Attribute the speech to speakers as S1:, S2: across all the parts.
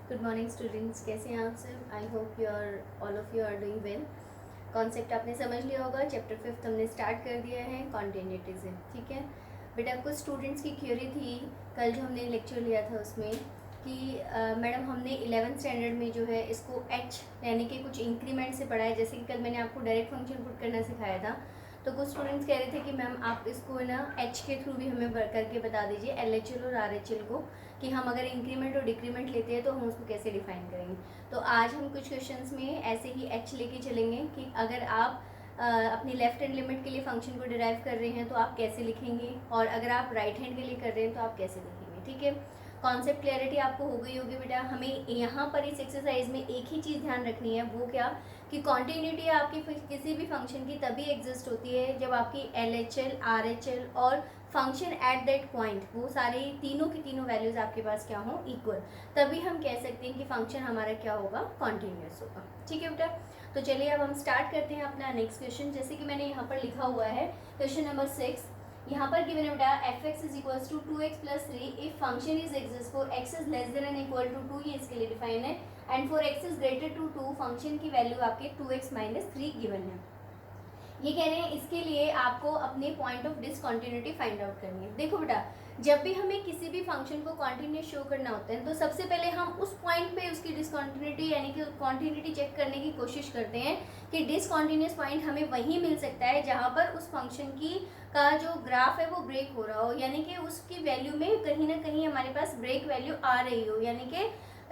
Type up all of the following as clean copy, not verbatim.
S1: Good morning students, कैसे हैं आप सब। I hope you are all of you are doing well. Concept आपने समझ लिया होगा। चैप्टर 5 हमने स्टार्ट कर दिया है, कॉन्टिन्यूटी से। ठीक है बेटा, कुछ स्टूडेंट्स की क्यूरी थी कल जो हमने लेक्चर लिया था उसमें कि मैडम हमने 11th स्टैंडर्ड में जो है इसको एच यानी कि कुछ इंक्रीमेंट से पढ़ा है। जैसे कि कल मैंने आपको डायरेक्ट फंक्शन पुट करना सिखाया था, तो कुछ स्टूडेंट्स कह रहे थे कि मैम आप इसको ना एच के थ्रू भी हमें करके बता दीजिए, LHL और RHL को, कि हम अगर इंक्रीमेंट और डिक्रीमेंट लेते हैं तो हम उसको कैसे डिफाइन करेंगे। तो आज हम कुछ क्वेश्चंस में ऐसे ही एच लेके चलेंगे कि अगर आप अपनी लेफ्ट हैंड लिमिट के लिए फंक्शन को डिराइव कर रहे हैं तो आप कैसे लिखेंगे, और अगर आप राइट हैंड के लिए कर रहे हैं तो आप कैसे लिखेंगे। ठीक है, कॉन्सेप्ट क्लैरिटी आपको हो गई होगी बेटा। हमें यहाँ पर इस एक्सरसाइज में एक ही चीज़ ध्यान रखनी है, वो क्या कि कॉन्टिन्यूटी आपकी किसी भी फंक्शन की तभी एग्जिस्ट होती है जब आपकी LHL, RHL और फंक्शन एट दैट पॉइंट, वो सारे तीनों की तीनों वैल्यूज आपके पास क्या हो, इक्वल। तभी हम कह सकते हैं कि फंक्शन हमारा क्या होगा, कॉन्टिन्यूस होगा। ठीक है बेटा, तो चलिए अब हम स्टार्ट करते हैं अपना नेक्स्ट क्वेश्चन। जैसे कि मैंने यहाँ पर लिखा हुआ है क्वेश्चन नंबर 6। यहाँ पर गिवन है बेटा f(x) is equals to 2x plus 3 if function is exist for x is less than and equal to 2, ये इसके लिए डिफाइन है। And for x is greater to 2 function की वैल्यू आपके 2x माइनस 3 गिवन है। ये कह रहे हैं इसके लिए आपको अपने point of discontinuity find out करनी है। देखो बेटा, जब भी हमें किसी भी फंक्शन को कॉन्टिन्यूस शो करना होता है तो सबसे पहले हम उस पॉइंट पे उसकी डिसकंटिन्यूटी यानी कि कॉन्टिन्यूटी चेक करने की कोशिश करते हैं कि डिसकंटिन्यूस पॉइंट हमें वहीं मिल सकता है जहाँ पर उस फंक्शन की का जो ग्राफ है वो ब्रेक हो रहा हो, यानी कि उसकी वैल्यू में कहीं ना कहीं हमारे पास ब्रेक वैल्यू आ रही हो, यानी कि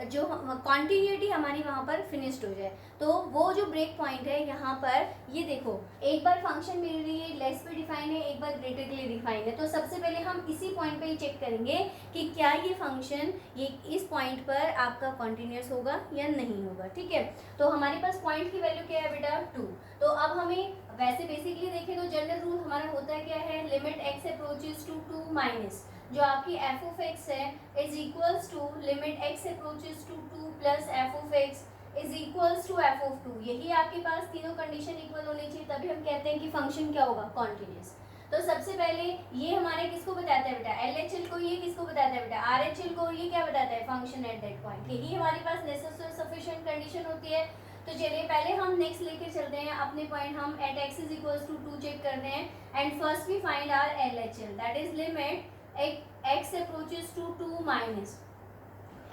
S1: जो कॉन्टिन्यूटी हमारी वहाँ पर फिनिश्ड हो जाए। तो वो जो ब्रेक पॉइंट है यहाँ पर, ये देखो, एक बार फंक्शन मिल रही है लेस पे डिफाइन है, एक बार ग्रेटर के लिए डिफाइन है। तो सबसे पहले हम इसी पॉइंट पे ही चेक करेंगे कि क्या ये फंक्शन ये इस पॉइंट पर आपका कॉन्टिन्यूस होगा या नहीं होगा। ठीक है, तो हमारे पास पॉइंट की वैल्यू क्या है बेटा, 2। तो अब हमें वैसे बेसिकली देखें तो जनरल रूल हमारा होता है क्या है, limit x approaches to 2 minus जो आपकी f ऑफ x है is equals to limit x approaches to 2 plus f of x is equals to f of 2। यही आपके पास तीनों कंडीशन इक्वल होनी चाहिए, तभी हम कहते हैं कि फंक्शन क्या होगा, कॉन्टिन्यूस। तो सबसे पहले ये हमारे किसको बताता है बेटा, LHL को, ये किसको बताता है बेटा, RHL को, ये क्या बताता है, फंक्शन एट दैट पॉइंट। यही हमारे पास नेसेसरी सफिशिएंट कंडीशन होती है। तो चलिए पहले हम नेक्स्ट लेके चलते हैं अपने पॉइंट, हम at x is equals to 2 check करते हैं। And first we find our LHL, that is limit x approaches to 2 minus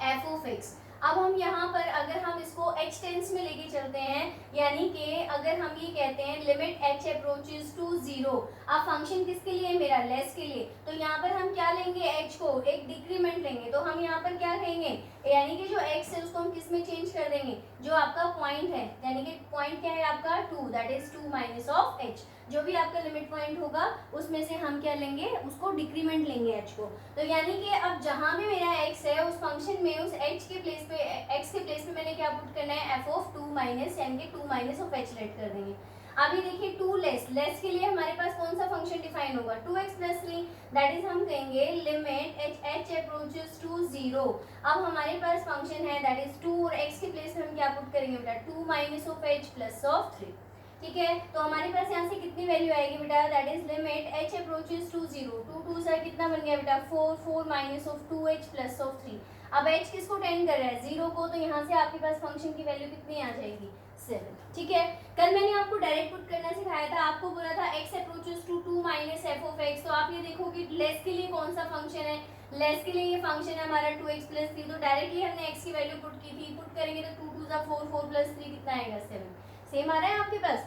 S1: f of x। अब हम यहाँ पर अगर हम इसको h टेंस में लेके चलते हैं, यानी कि अगर हम ये कहते हैं लिमिट h अप्रोचेस टू 0, अब फंक्शन किसके लिए, मेरा लेस के लिए, तो यहाँ पर हम क्या लेंगे, h को एक डिक्रीमेंट लेंगे। तो हम यहाँ पर क्या कहेंगे, यानी कि जो x है उसको हम किस में चेंज कर देंगे, जो आपका पॉइंट है, यानी कि पॉइंट क्या है आपका 2, that is 2 minus of h। जो भी आपका लिमिट पॉइंट होगा उसमें से हम क्या लेंगे, उसको डिक्रीमेंट लेंगे h को। तो यानी कि अब जहां भी मेरा x है उस फंक्शन में उस h के प्लेस पे, x के प्लेस पे मैंने क्या पुट करना है, f ऑफ 2 माइनस, यानी कि 2 माइनस ऑफ h लेट कर देंगे। अभी देखिए 2 लेस, लेस के लिए हमारे पास कौन सा फंक्शन डिफाइन होगा, 2x प्लस 3, दैट इज हम कहेंगे लिमिट h अप्रोचेस टू 0। अब हमारे पास फंक्शन है दैट इज 2 और x के प्लेस पे हम क्या पुट करेंगे बेटा, 2 minus of h plus of 3। ठीक है, तो हमारे पास यहाँ से कितनी वैल्यू आएगी बेटा, that is limit h approaches to 0, 2 2 से कितना बन गया बेटा 4, 4 minus of 2h plus of 3। अब h किसको टेंड कर रहा है, 0 को, तो यहाँ से आपके पास फंक्शन की वैल्यू कितनी आ जाएगी, 7। ठीक है, कल मैंने आपको डायरेक्ट पुट करना सिखाया था, आपको बोला था x approaches to 2 minus f of x। तो आप ये देखो कि लेस के लिए कौन सा फंक्शन है, लेस के लिए ये फंक्शन है हमारा 2x प्लस 3। तो डायरेक्टली हमने x की वैल्यू पुट की थी, पुट करेंगे तो 2 2 जा 4, 4 प्लस 3 कितना आएगा, 7। सेम आ रहा है आपके पास।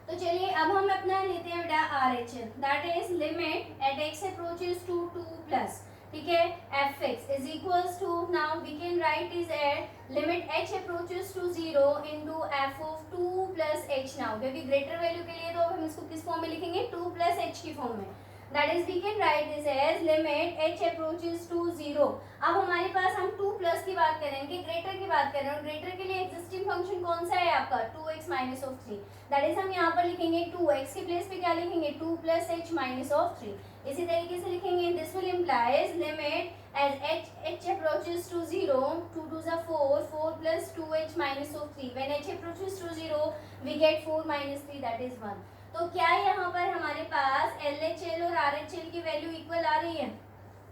S1: तो चलिए अब हम अपना लेते हैं बेटा RHL, that is limit at x approaches to 2 plus, ठीक है, f(x) is equals to, now we can write is at limit h approaches to 0 into f of 2 plus h। Now क्योंकि ग्रेटर वैल्यू के लिए तो हम इसको किस form में लिखेंगे, 2 प्लस h की फॉर्म में, that is we can write this as limit h approaches to 0। अब हमारे पास हम 2 प्लस की बात कर रहे हैं कि ग्रेटर की बात कर रहे हैं, और ग्रेटर के लिए एग्जिस्टिंग फंक्शन कौन सा है आपका, 2x minus of 3, that is हम यहाँ पर लिखेंगे 2x के प्लेस पे क्या लिखेंगे, 2 प्लस h माइनस ऑफ 3। इसी तरीके से लिखेंगे this will implies limit as h approaches to 0, 2 2 जा 4, 4 plus 2h minus of 3, when h approaches to 0 we get 4 minus 3, that is 1। तो क्या यहाँ पर हमारे पास LHL और RHL की वैल्यू इक्वल आ रही है,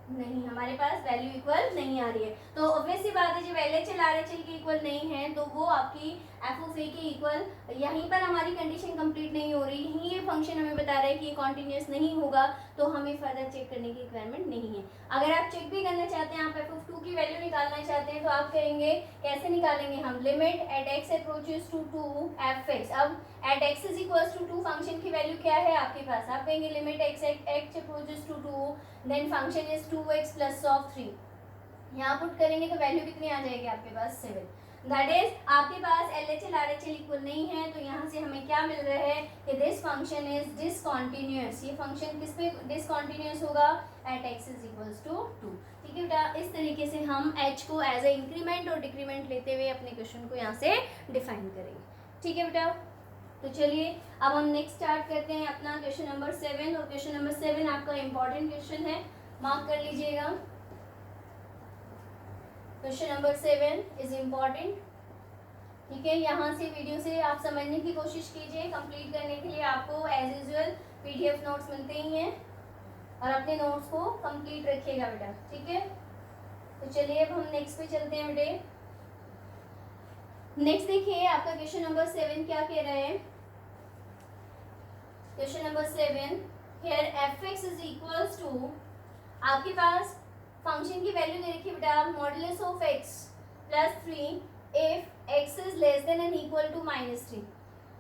S1: नहीं, हमारे पास वैल्यू इक्वल नहीं आ रही है। तो ऑब्वियस सी बात है जब LHL RHL की इक्वल नहीं है तो वो आपकी एफ ऑफ ए की इक्वल, यहीं पर हमारी कंडीशन कंप्लीट नहीं हो रही, यहीं ये फंक्शन हमें बता रहा है कि ये कॉन्टिन्यूस नहीं होगा, तो हमें फर्दर चेक करने की रिक्वायरमेंट नहीं है। अगर आप चेक भी करना चाहते हैं, आप एफ ऑफ 2 की वैल्यू निकालना चाहते हैं, तो आप करेंगे कैसे निकालेंगे हम, limit at x approaches to 2 F X. अब at x is equals to 2 function की वैल्यू क्या है आपके पास, आप कहेंगे limit x approaches to 2, then function is 2x plus of 3, यहाँ पुट करेंगे तो वैल्यू कितनी आ जाएगी आपके पास 7। दैट इज आपके पास LHL RHL इक्वल नहीं है, तो यहाँ से हमें क्या मिल रहा है कि दिस फंक्शन इज डिसकंटिन्यूअस। ये फंक्शन किस पे डिसकंटिन्यूअस होगा, at x is equals to 2। ठीक है बेटा, इस तरीके से हम h को एज ए इंक्रीमेंट और डिक्रीमेंट लेते हुए अपने क्वेश्चन को यहाँ से डिफाइन करेंगे। ठीक है बेटा, तो चलिए अब हम नेक्स्ट स्टार्ट करते हैं अपना क्वेश्चन नंबर 7। और क्वेश्चन नंबर 7 आपका इंपॉर्टेंट क्वेश्चन है, मार्क कर लीजिएगा। Question number 7 is important. ठीक है, यहाँ से वीडियो से आप समझने की कोशिश कीजिए। कंप्लीट करने के लिए आपको एज यूजुअल PDF नोट्स मिलते ही हैं, और अपने नोट्स को कंप्लीट रखिएगा बेटा। ठीक है, तो चलिए अब हम नेक्स्ट पे चलते हैं बेटे। नेक्स्ट देखिए आपका क्वेश्चन नंबर 7 क्या कह रहा है। Question number 7, here fx is equals to, आपके पास फंक्शन की वैल्यू दे रखी है बेटा, modulus of x plus 3 if x is less than and equal to -3,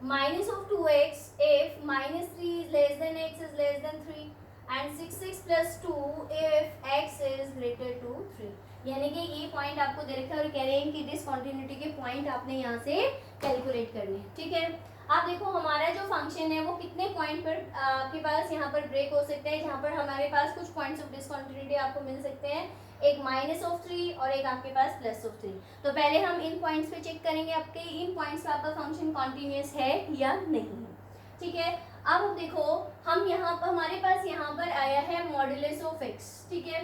S1: minus of 2x if -3 is less than x is less than 3, and 6 plus 2 if x is greater to 3। यानी कि ये point आपको दे रखा है और कह रहे हैं कि डिसकंटिन्यूटी के पॉइंट आपने यहाँ से कैलकुलेट करने हैं। ठीक है, आप देखो हमारा जो फंक्शन है वो कितने पॉइंट पर आपके पास यहाँ पर ब्रेक हो सकते हैं, जहाँ पर हमारे पास कुछ पॉइंट्स ऑफ डिसकंटिन्यूटी आपको मिल सकते हैं, एक -3 और एक आपके पास +3। तो पहले हम इन पॉइंट्स पे चेक करेंगे आपके इन पॉइंट्स पे आपका फंक्शन कॉन्टिन्यूस है या नहीं है। ठीक है, अब देखो हम यहाँ पर, हमारे पास यहाँ पर आया है मॉडुलस ऑफ x। ठीक है,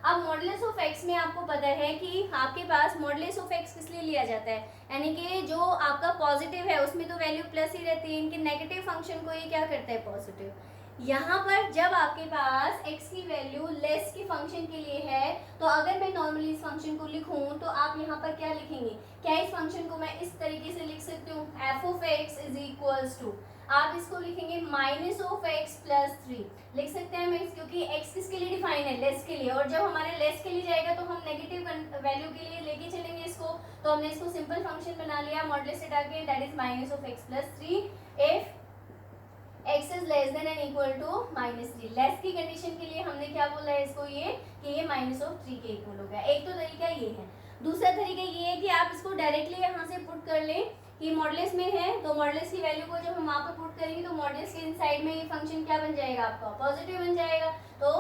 S1: अब मॉडुलस ऑफ x में आपको पता है कि आपके पास मॉडुलस ऑफ x किस लिए लिया जाता है, यानी कि जो आपका पॉजिटिव है उसमें तो वैल्यू प्लस ही रहती है, इनके नेगेटिव फंक्शन को ये क्या करता है, पॉजिटिव। यहाँ पर जब आपके पास x की वैल्यू लेस के फंक्शन के लिए है, तो अगर मैं नॉर्मली इस फंक्शन को लिखूं तो आप यहाँ पर क्या लिखेंगे, क्या इस फंक्शन को मैं इस तरीके से लिख सकती हूँ, f of x is equals to, आप इसको लिखेंगे माइनस ऑफ x प्लस 3 लिख सकते हैं हम, क्योंकि x किसके लिए डिफाइन है, लेस के लिए, और जब हमारे लेस के लिए जाएगा तो हम नेगेटिव वैल्यू के लिए लेके चलेंगे इसको, तो हमने इसको सिंपल फंक्शन बना लिया मॉडुलस हटा के, that is minus of x plus 3 if x is less than and equal to -3। Less की कंडीशन के लिए हमने क्या बोला है इसको, ये कि ये -3 के इक्वल हो गया। एक तो तरीका ये है, दूसरा तरीका ये है कि आप इसको डायरेक्टली यहाँ से पुट कर लें कि मॉडुलस में है, तो मॉडुलस की वैल्यू को जब हम वहाँ पर पुट करेंगे तो मॉडुलस के इनसाइड में ये फंक्शन क्या बन जाएगा आपका, पॉजिटिव बन जाएगा। तो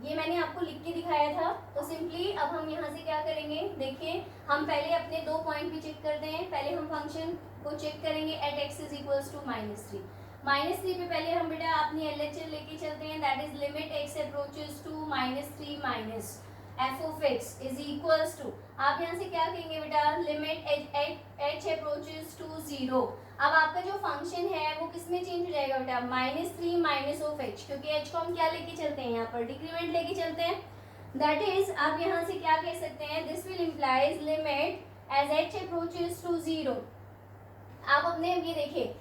S1: ये मैंने आपको लिख के दिखाया था। तो सिंपली अब हम यहाँ से क्या करेंगे, देखिए हम पहले अपने 2 पॉइंट भी चेक करते हैं। पहले हम फंक्शन को चेक करेंगे at x is equals to -3। -3 पे पहले हम बेटा अपनी LHL लेके चलते हैं, that is limit x approaches to -3 minus f of x is equals to, आप यहाँ से क्या कहेंगे बेटा, लिमिट h अप्रोचेस टू 0। अब आपका जो फंक्शन है वो किस में चेंज हो जाएगा बेटा, -3 माइनस ऑफ h, क्योंकि h को हम क्या लेके चलते हैं, यहाँ पर डिक्रीमेंट लेके चलते हैं। दैट इज आप यहाँ से क्या कह सकते हैं, this will implies limit as h approaches to 0। आप अपने ये देखिए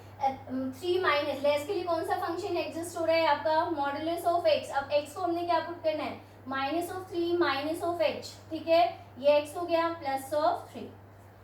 S1: 3 माइनस लेस के लिए कौन सा फंक्शन एग्जिस्ट हो रहा है आपका, मॉडुलस ऑफ x। अब x को हमने क्या पुट करना है, -3 माइनस ऑफ h। ठीक है, ये x हो गया प्लस ऑफ 3।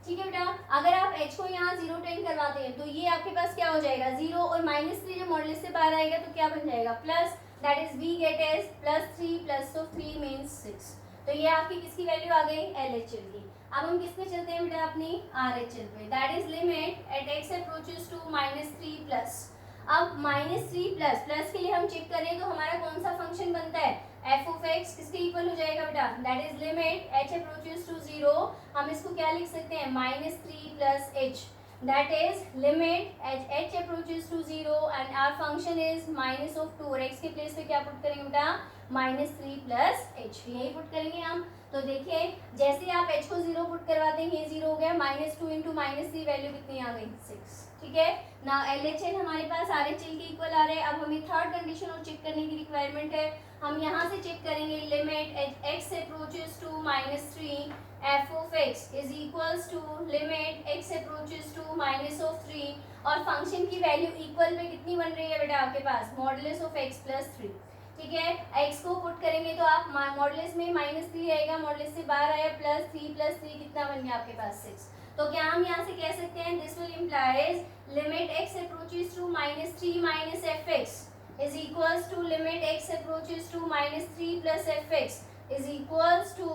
S1: ठीक है बेटा, अगर आप h को यहाँ 0 टेन करवाते हैं तो ये आपके पास क्या हो जाएगा 0, और -3 जब मॉडुलस से बाहर आएगा तो क्या बन जाएगा plus, that is we get as +3 plus of 3 means 6। तो ये आपकी किसकी वैल्यू आ गई, LHL की। अब हम किस पे चलते हैं बेटा, अपनी RHL पे, that is limit at x approaches to -3 plus. अब -3 प्लस के लिए हम चेक करें तो हमारा कौन सा फंक्शन बनता है, f ऑफ x किसके इक्वल हो जाएगा बेटा, that is limit h approaches to 0। हम इसको क्या लिख सकते हैं, -3 plus h, that is limit h approaches to 0 and our function is -2, और x के प्लेस पे क्या पुट करेंगे बेटा, -3 प्लस h, यही पुट करेंगे हम। तो देखिए जैसे आप h को 0 पुट करवाते हैं, ये 0 हो गया, -2 इंटू -3 वैल्यू कितनी आ गई, 6। ठीक है ना, LHL हमारे पास RHL के इक्वल आ रहा है। अब हमें थर्ड कंडीशन और चेक करने की रिक्वायरमेंट है। हम यहाँ से चेक करेंगे limit x approaches to -3 f of x is equals to limit x approaches to -3 और फंक्शन की वैल्यू इक्वल पे कितनी बन रही है बेटा आपके पास मॉडुलस ऑफ x प्लस 3। ठीक है, x को पुट करेंगे तो आप मॉडुलस में -3 आएगा, मॉडुलस से बाहर आया +3 कितना बन गया आपके पास 6। तो क्या हम यहाँ से कह सकते हैं this will implies limit x approaches to -3 fx is equals to limit x approaches to -3 plus fx is equals to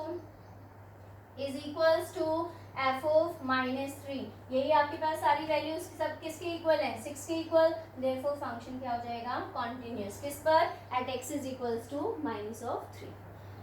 S1: f of -3। यही आपके पास सारी वैल्यूज सब किसके इक्वल हैं 6 के इक्वल, देयरफॉर फंक्शन क्या हो जाएगा कॉन्टिन्यूअस किस पर at x is equals to -3।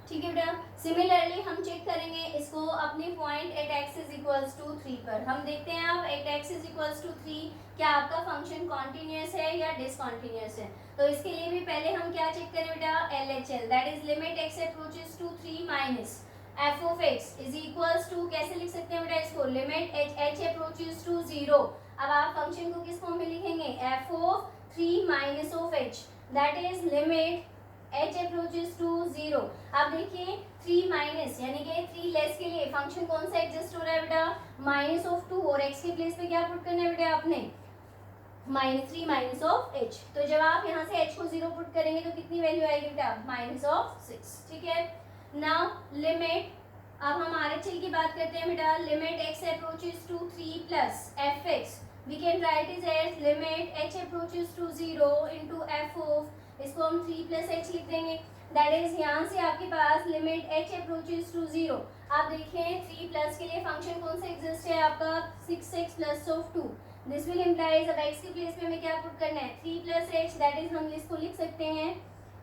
S1: ठीक है बेटा, सिमिलरली हम चेक करेंगे इसको अपने point at x is equals to 3 पर। हम देखते हैं अब at x is equals to 3 क्या आपका फंक्शन कॉन्टिन्यूअस है या डिसकॉन्टिन्यूअस है। तो इसके लिए भी पहले हम क्या चेक करें बेटा LHL that is limit x approaches to 3 minus f of x is equals to कैसे लिख सकते हैं बेटा इसको लिमिट h अप्रोचेस टू 0। अब आप फंक्शन को किस फॉर्म में लिखेंगे f of 3 minus of h that is limit h approaches to 0। अब देखिए 3 माइनस यानी कि 3 लेस के लिए फंक्शन कौन सा एग्जिस्ट हो रहा है बेटा -2 और x के प्लेस पे क्या पुट करना है बेटा आपने -3 माइनस ऑफ h। तो जब आप यहाँ से h को 0 पुट करेंगे तो कितनी वैल्यू आएगी बेटा -6। ठीक है, नाउ लिमिट अब हम RHL की बात करते हैं बेटा limit x approaches to 3 plus fx we can write is as limit h approaches to 0 into f of इसको हम 3 प्लस h लिख देंगे दैट इज यहाँ से आपके पास लिमिट h अप्रोचेस टू 0। आप देखिए 3 प्लस के लिए फंक्शन कौन सा एग्जिस्ट है आपका 6x plus of 2 this will implies अब x के प्लेस पे हमें क्या पुट करना है 3 प्लस h दैट इज हम इसको लिख सकते हैं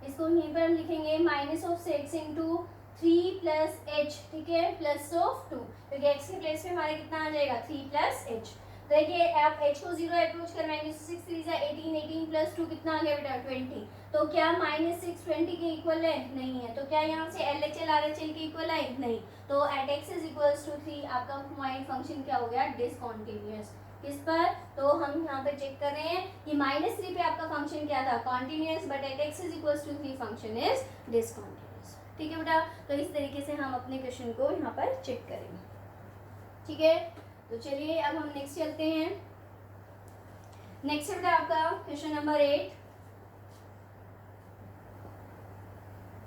S1: इसको यहीं पर हम लिखेंगे -6 इंटू 3 प्लस h। ठीक है, प्लस ऑफ 2 क्योंकि x के प्लेस पे हमारे कितना आ जाएगा 3 प्लस h। तो देखिए आप h को 0 अप्रोच करवाएंगे 6 3 18 प्लस 2 कितना आ गया बेटा 20। तो क्या -6 20 के इक्वल है नहीं है। तो क्या यहाँ से LHL RHL के इक्वल है नहीं। तो at x is equals to 3 आपका पॉइंट फंक्शन क्या हो गया डिसकंटीन्यूअस किस पर। तो हम यहाँ पर चेक कर रहे हैं कि -3 पे आपका फंक्शन क्या था continuous but at x is equals to 3 function is discontinuous. ठीक है बेटा, तो इस तरीके से हम अपने क्वेश्चन को यहाँ पर चेक करेंगे। ठीक है, तो चलिए अब हम नेक्स्ट चलते हैं। नेक्स्ट बेटा आपका क्वेश्चन नंबर 8।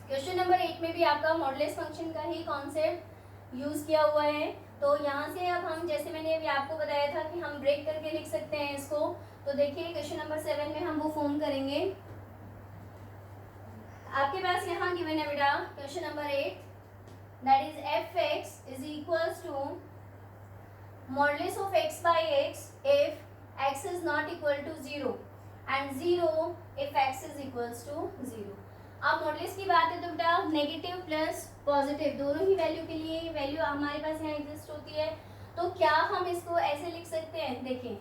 S1: क्वेश्चन नंबर 8 में भी आपका मॉडुलस फंक्शन का ही कॉन्सेप्ट यूज किया हुआ है। तो यहाँ से अब हम जैसे मैंने अभी आपको बताया था कि हम ब्रेक करके लिख सकते हैं इसको। तो देखिए क्वेश्चन नंबर 7 में हम वो फॉर्म करेंगे। आपके पास यहाँ गिवन है बेटा question number 8 that is fx is equals to modulus of x by x if x is not equal to 0 and 0 if x is equals to 0। अब मॉडुलस की बात है तो बेटा नेगेटिव प्लस पॉजिटिव दोनों ही वैल्यू के लिए वैल्यू हमारे पास यहाँ एग्जिस्ट होती है। तो क्या हम इसको ऐसे लिख सकते हैं देखिए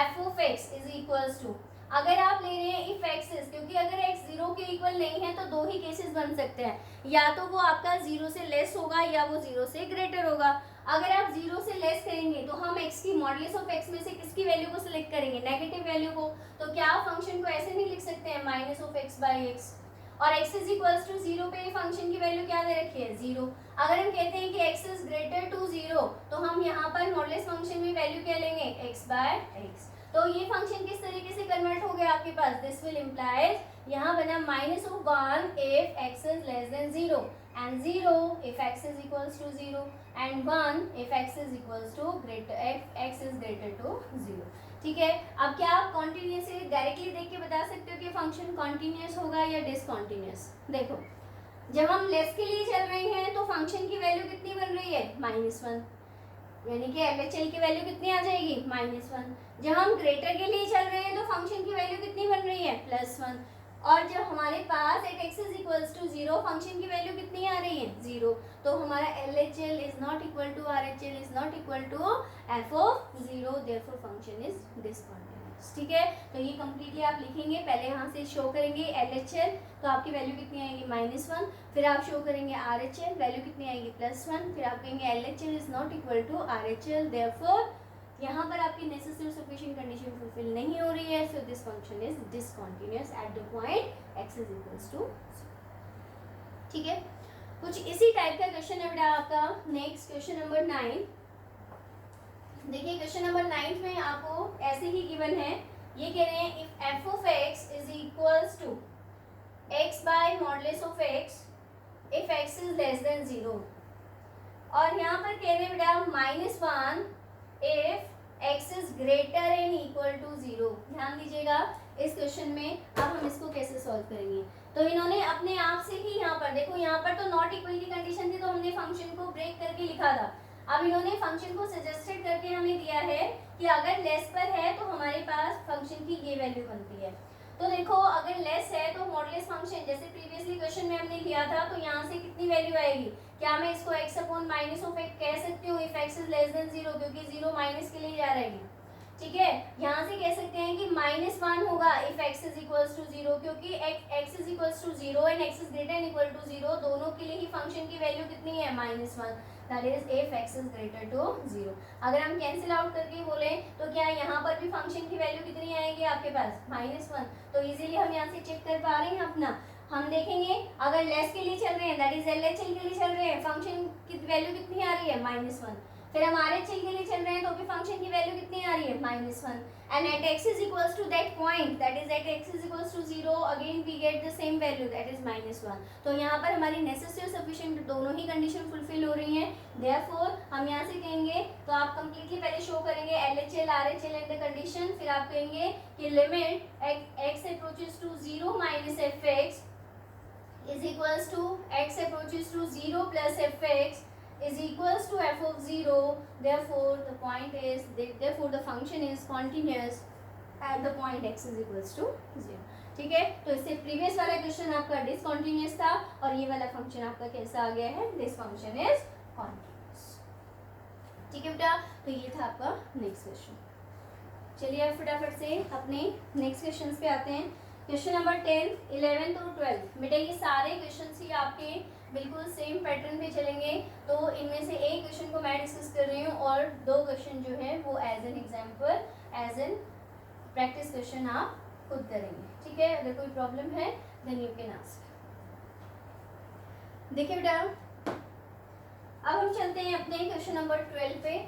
S1: f of x is equals to अगर आप ले रहे हैं इफ x is क्योंकि अगर x 0 के इक्वल नहीं है तो दो ही केसेस बन सकते हैं, या तो वो आपका 0 से लेस होगा या वो 0 से ग्रेटर होगा। अगर आप 0 से लेस करेंगे तो हम x की मॉडुलस ऑफ x में से किसकी वैल्यू को सिलेक्ट करेंगे नेगेटिव वैल्यू को। तो क्या आप फंक्शन को ऐसे नहीं लिख सकते हैं -(x/x) और x इज इक्वल्स टू 0 पे फंक्शन की वैल्यू क्या दे रखी है 0। अगर हम कहते हैं कि x इज ग्रेटर टू 0 तो हम यहाँ पर मॉडुलस फंक्शन में वैल्यू क्या लेंगे x/x। तो ये फंक्शन किस तरीके से कन्वर्ट हो गया आपके पास दिस विल इम्प्लाइज यहाँ बना -1 if x is less than 0 and 0 if x is equals to 0 and 1 if x is equals to x is greater to 0। ठीक है, अब क्या आप कॉन्टिन्यूस डायरेक्टली देख के बता सकते हो कि फंक्शन कॉन्टिन्यूस होगा या डिसकॉन्टिन्यूस। देखो जब हम लेस के लिए चल रहे हैं तो फंक्शन की वैल्यू कितनी बन रही है -1 यानी कि LHL की वैल्यू कितनी आ जाएगी -1। जब हम ग्रेटर के लिए चल रहे हैं तो फंक्शन की वैल्यू कितनी बन रही है +1 और जब हमारे पास at x is equals to 0 function की वैल्यू कितनी आ रही है 0। तो हमारा LHL is not equal to RHL is not equal to f of 0 therefore function is discontinuous. ठीक है, तो ये कम्प्लीटली आप लिखेंगे पहले यहाँ से शो करेंगे LHL तो आपकी वैल्यू कितनी आएगी -1, फिर आप शो करेंगे RHL वैल्यू कितनी आएगी +1, फिर आप कहेंगे LHL is not equal to RHL therefore यहाँ पर आपकी नेसेसरी सफिशिएंट कंडीशन फुलफिल नहीं हो रही है, so this function is discontinuous at the point x is equals to 0। ठीक है, कुछ इसी टाइप का क्वेश्चन है बेटा आपका नेक्स्ट क्वेश्चन नंबर 9। देखिए क्वेश्चन नंबर 9 में आपको ऐसे ही गिवन है, ये कह रहे हैं if f of x is equals to x by modulus of x if x is less than 0, और यहाँ पर कह रहे हैं बेटा -1 if x is greater and equal to 0। ध्यान दीजिएगा इस क्वेश्चन में, अब हम इसको कैसे सॉल्व करेंगे। तो इन्होंने अपने आप से ही यहाँ पर देखो, यहाँ पर तो नॉट इक्वल की कंडीशन थी तो हमने फंक्शन को ब्रेक करके लिखा था। अब इन्होंने फंक्शन को सजेस्टेड करके हमें दिया है कि अगर लेस पर है तो हमारे पास फंक्शन की ये वैल्यू बनती है। तो देखो अगर लेस है तो मॉडुलस फंक्शन जैसे प्रीवियसली क्वेश्चन में हमने लिया था, तो यहाँ से कितनी वैल्यू आएगी, क्या मैं इसको x upon minus of x कह सकती हूँ if x is less than 0, क्योंकि 0 माइनस के लिए जा रहेगी। ठीक है, यहाँ से कह सकते हैं कि -1 होगा if x is equals to 0, क्योंकि x is equals to 0 and x is greater and equal to 0, दोनों के लिए ही फंक्शन की वैल्यू कितनी है -1, that is if x is greater to 0। अगर हम कैंसिल आउट करके बोले तो क्या यहाँ पर भी फंक्शन की वैल्यू कितनी आएगी आपके पास -1, तो इजीली हम यहाँ से चेक कर पा रहे हैं अपना। हम देखेंगे अगर लेस के लिए चल रहे हैं, दैट इज LHL के लिए चल रहे हैं, फंक्शन की वैल्यू कितनी आ रही है -1। फिर हम RHL के लिए चल रहे हैं तो भी फंक्शन की वैल्यू कितनी आ रही है -1, and at x is equals to that point, that is at x is equals to 0, again we get the same value that is -1। तो यहाँ पर हमारी नेसेसरी और सफिशिएंट दोनों ही कंडीशन फुलफिल हो रही हैं, देयरफॉर हम यहाँ से कहेंगे, तो आप कंप्लीटली पहले शो करेंगे LHL RHL and the condition, फिर आप कहेंगे कि limit x approaches to 0 minus fx is equals to x approaches to 0 plus fx is equals to f of 0, therefore the point is, therefore the function is continuous at the point x is equals to 0। ठीक है, तो इससे previous वाला question आपका discontinuous था और ये वाला फंक्शन आपका कैसा आ गया है, दिस फंक्शन इज कॉन्टिन्यूअस। ठीक है बेटा, तो ये था आपका नेक्स्ट क्वेश्चन। चलिए अब फटाफट से अपने नेक्स्ट क्वेश्चन पे आते हैं। क्वेश्चन नंबर 10, 11 और 12, बेटा ये सारे क्वेश्चन ही आपके बिल्कुल सेम पैटर्न पे चलेंगे। तो इनमें से एक क्वेश्चन को मैं डिस्कस कर रही हूँ और 2 क्वेश्चन जो है वो as an example, as an practice question आप खुद करेंगे। ठीक है, अगर कोई प्रॉब्लम है देन यू कैन आस्क। देखिए बेटा अब हम चलते हैं अपने क्वेश्चन नंबर 12 पे।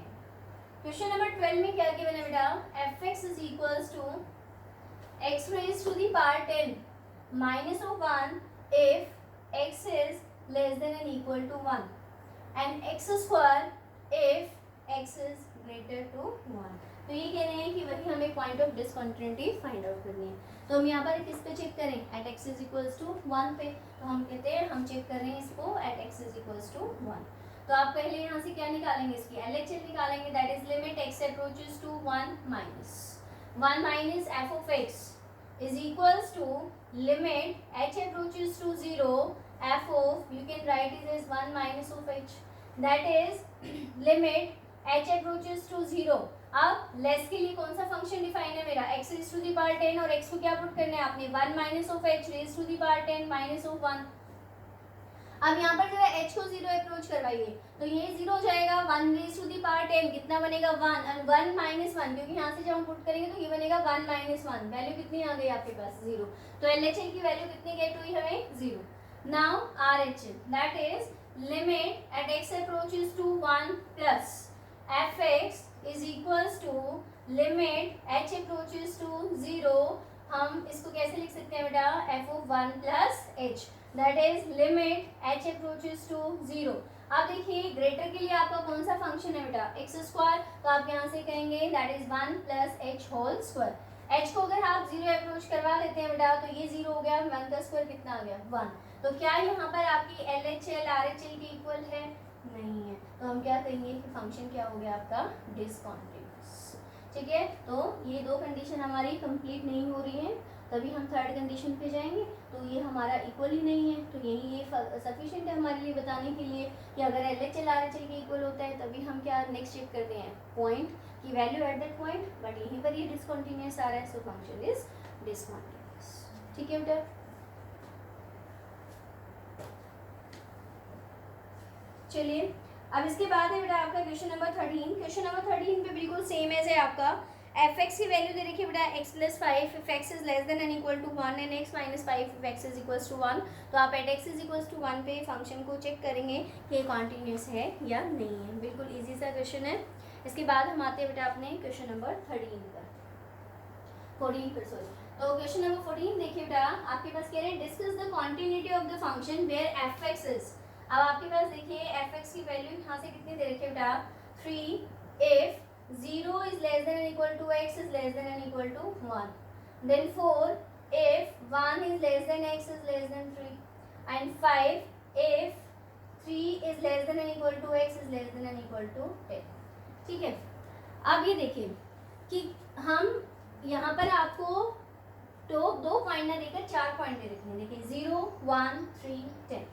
S1: क्वेश्चन नंबर 12 में क्या गिवन है बेटा, fx is equals to x raised to the power 10 minus of 1 if x is less than and equal to 1 and x square if x is greater to 1। तो ये कह रहे हैं कि वही हमें point of discontinuity find out करनी है। तो हम यहाँ पर किस पे चेक करें, at x is equals to 1 पे। तो हम कहते हैं हम चेक कर रहे हैं इसको at x is equals to 1। तो आप पहले यहाँ से क्या निकालेंगे, इसकी LHL निकालेंगे, that is limit x approaches to 1 minus 1 minus f of x is equals to limit h approaches to 0 f of, you can write it as 1 minus of h, that is limit h approaches to 0। अब less के लिए कौन सा function define है मेरा, x raised to the power 10, और x को क्या पुट करना है आपने, 1 minus of h raised to the power 10 minus of 1। अब यहाँ पर जो है h को 0 अप्रोच करवाइए, तो ये 0 हो जाएगा, 1 रेज टू दी पावर 10 कितना बनेगा 1, और 1 माइनस 1, क्योंकि यहाँ से जब हम पुट करेंगे तो ये बनेगा 1 माइनस 1, वैल्यू कितनी आ गई आपके पास 0। तो LHL की वैल्यू कितनी गेट हुई हमें 0। Now RHL that is limit at x approaches to 1 plus fx is equals to limit h approaches to 0। हम इसको कैसे लिख सकते हैं बेटा, f of 1 plus h, that is limit h approaches to 0। अब देखिए ग्रेटर के लिए आपका कौन सा फंक्शन है बेटा, एक्स स्क्वायर, तो आप यहाँ से कहेंगे that is 1 plus h whole square. h को अगर आप 0 अप्रोच करवा देते हैं बेटा तो ये 0 हो गया, 1 का स्क्वायर कितना आ गया 1। तो क्या यहाँ पर आपकी LHL RHL की इक्वल है, नहीं है, तो हम क्या कहेंगे कि फंक्शन क्या हो गया आपका डिसकंटिन्यूअस। ठीक है, तो ये 2 कंडीशन हमारी कंप्लीट नहीं हो रही हैं, तभी हम थर्ड कंडीशन पे जाएंगे। तो ये हमारा इक्वल ही नहीं है, तो यही ये सफिशिएंट है हमारे लिए बताने के लिए कि अगर LHL RHL के इक्वल होता है तभी हम क्या नेक्स्ट चेक करते हैं पॉइंट की value at that point, but यहीं पर ये डिसकंटिन्यूअस आ रहा है, सो फंक्शन इज डिसकंटिन्यूअस। ठीक है बेटा, चलिए अब इसके बाद है बेटा आपका क्वेश्चन नंबर 13। क्वेश्चन नंबर 13 पे बिल्कुल सेम एज है आपका एफ एक्स की वैल्यू दे रखी है बेटा x plus five, if x is less than and equal to one and x minus five if x is equal to one. तो आप at x is equal to one पे function को check करेंगे कि ये कॉन्टीन्यूस है या नहीं है। बिल्कुल ईजी सा क्वेश्चन है। इसके बाद हम आते हैं बेटा अपने क्वेश्चन नंबर 13 पर, 14 पर सॉरी। तो क्वेश्चन नंबर 14 देखिए बेटा, आपके पास कह रहे हैं discuss the continuity of the function where f x is. अब आपके पास देखिए एफ एक्स की वैल्यू यहाँ से कितनी दे रखी है बेटा 3 if 0 is less than or equal to x is less than or equal to 1, then 4 if 1 is less than x is less than 3, and 5 if 3 is less than or equal to x is less than or equal to 10। ठीक है, अब ये देखिए कि हम यहाँ पर आपको तो 2 पॉइंट ना देकर 4 पॉइंट दे रखे हैं। देखिए 0 1 3 10।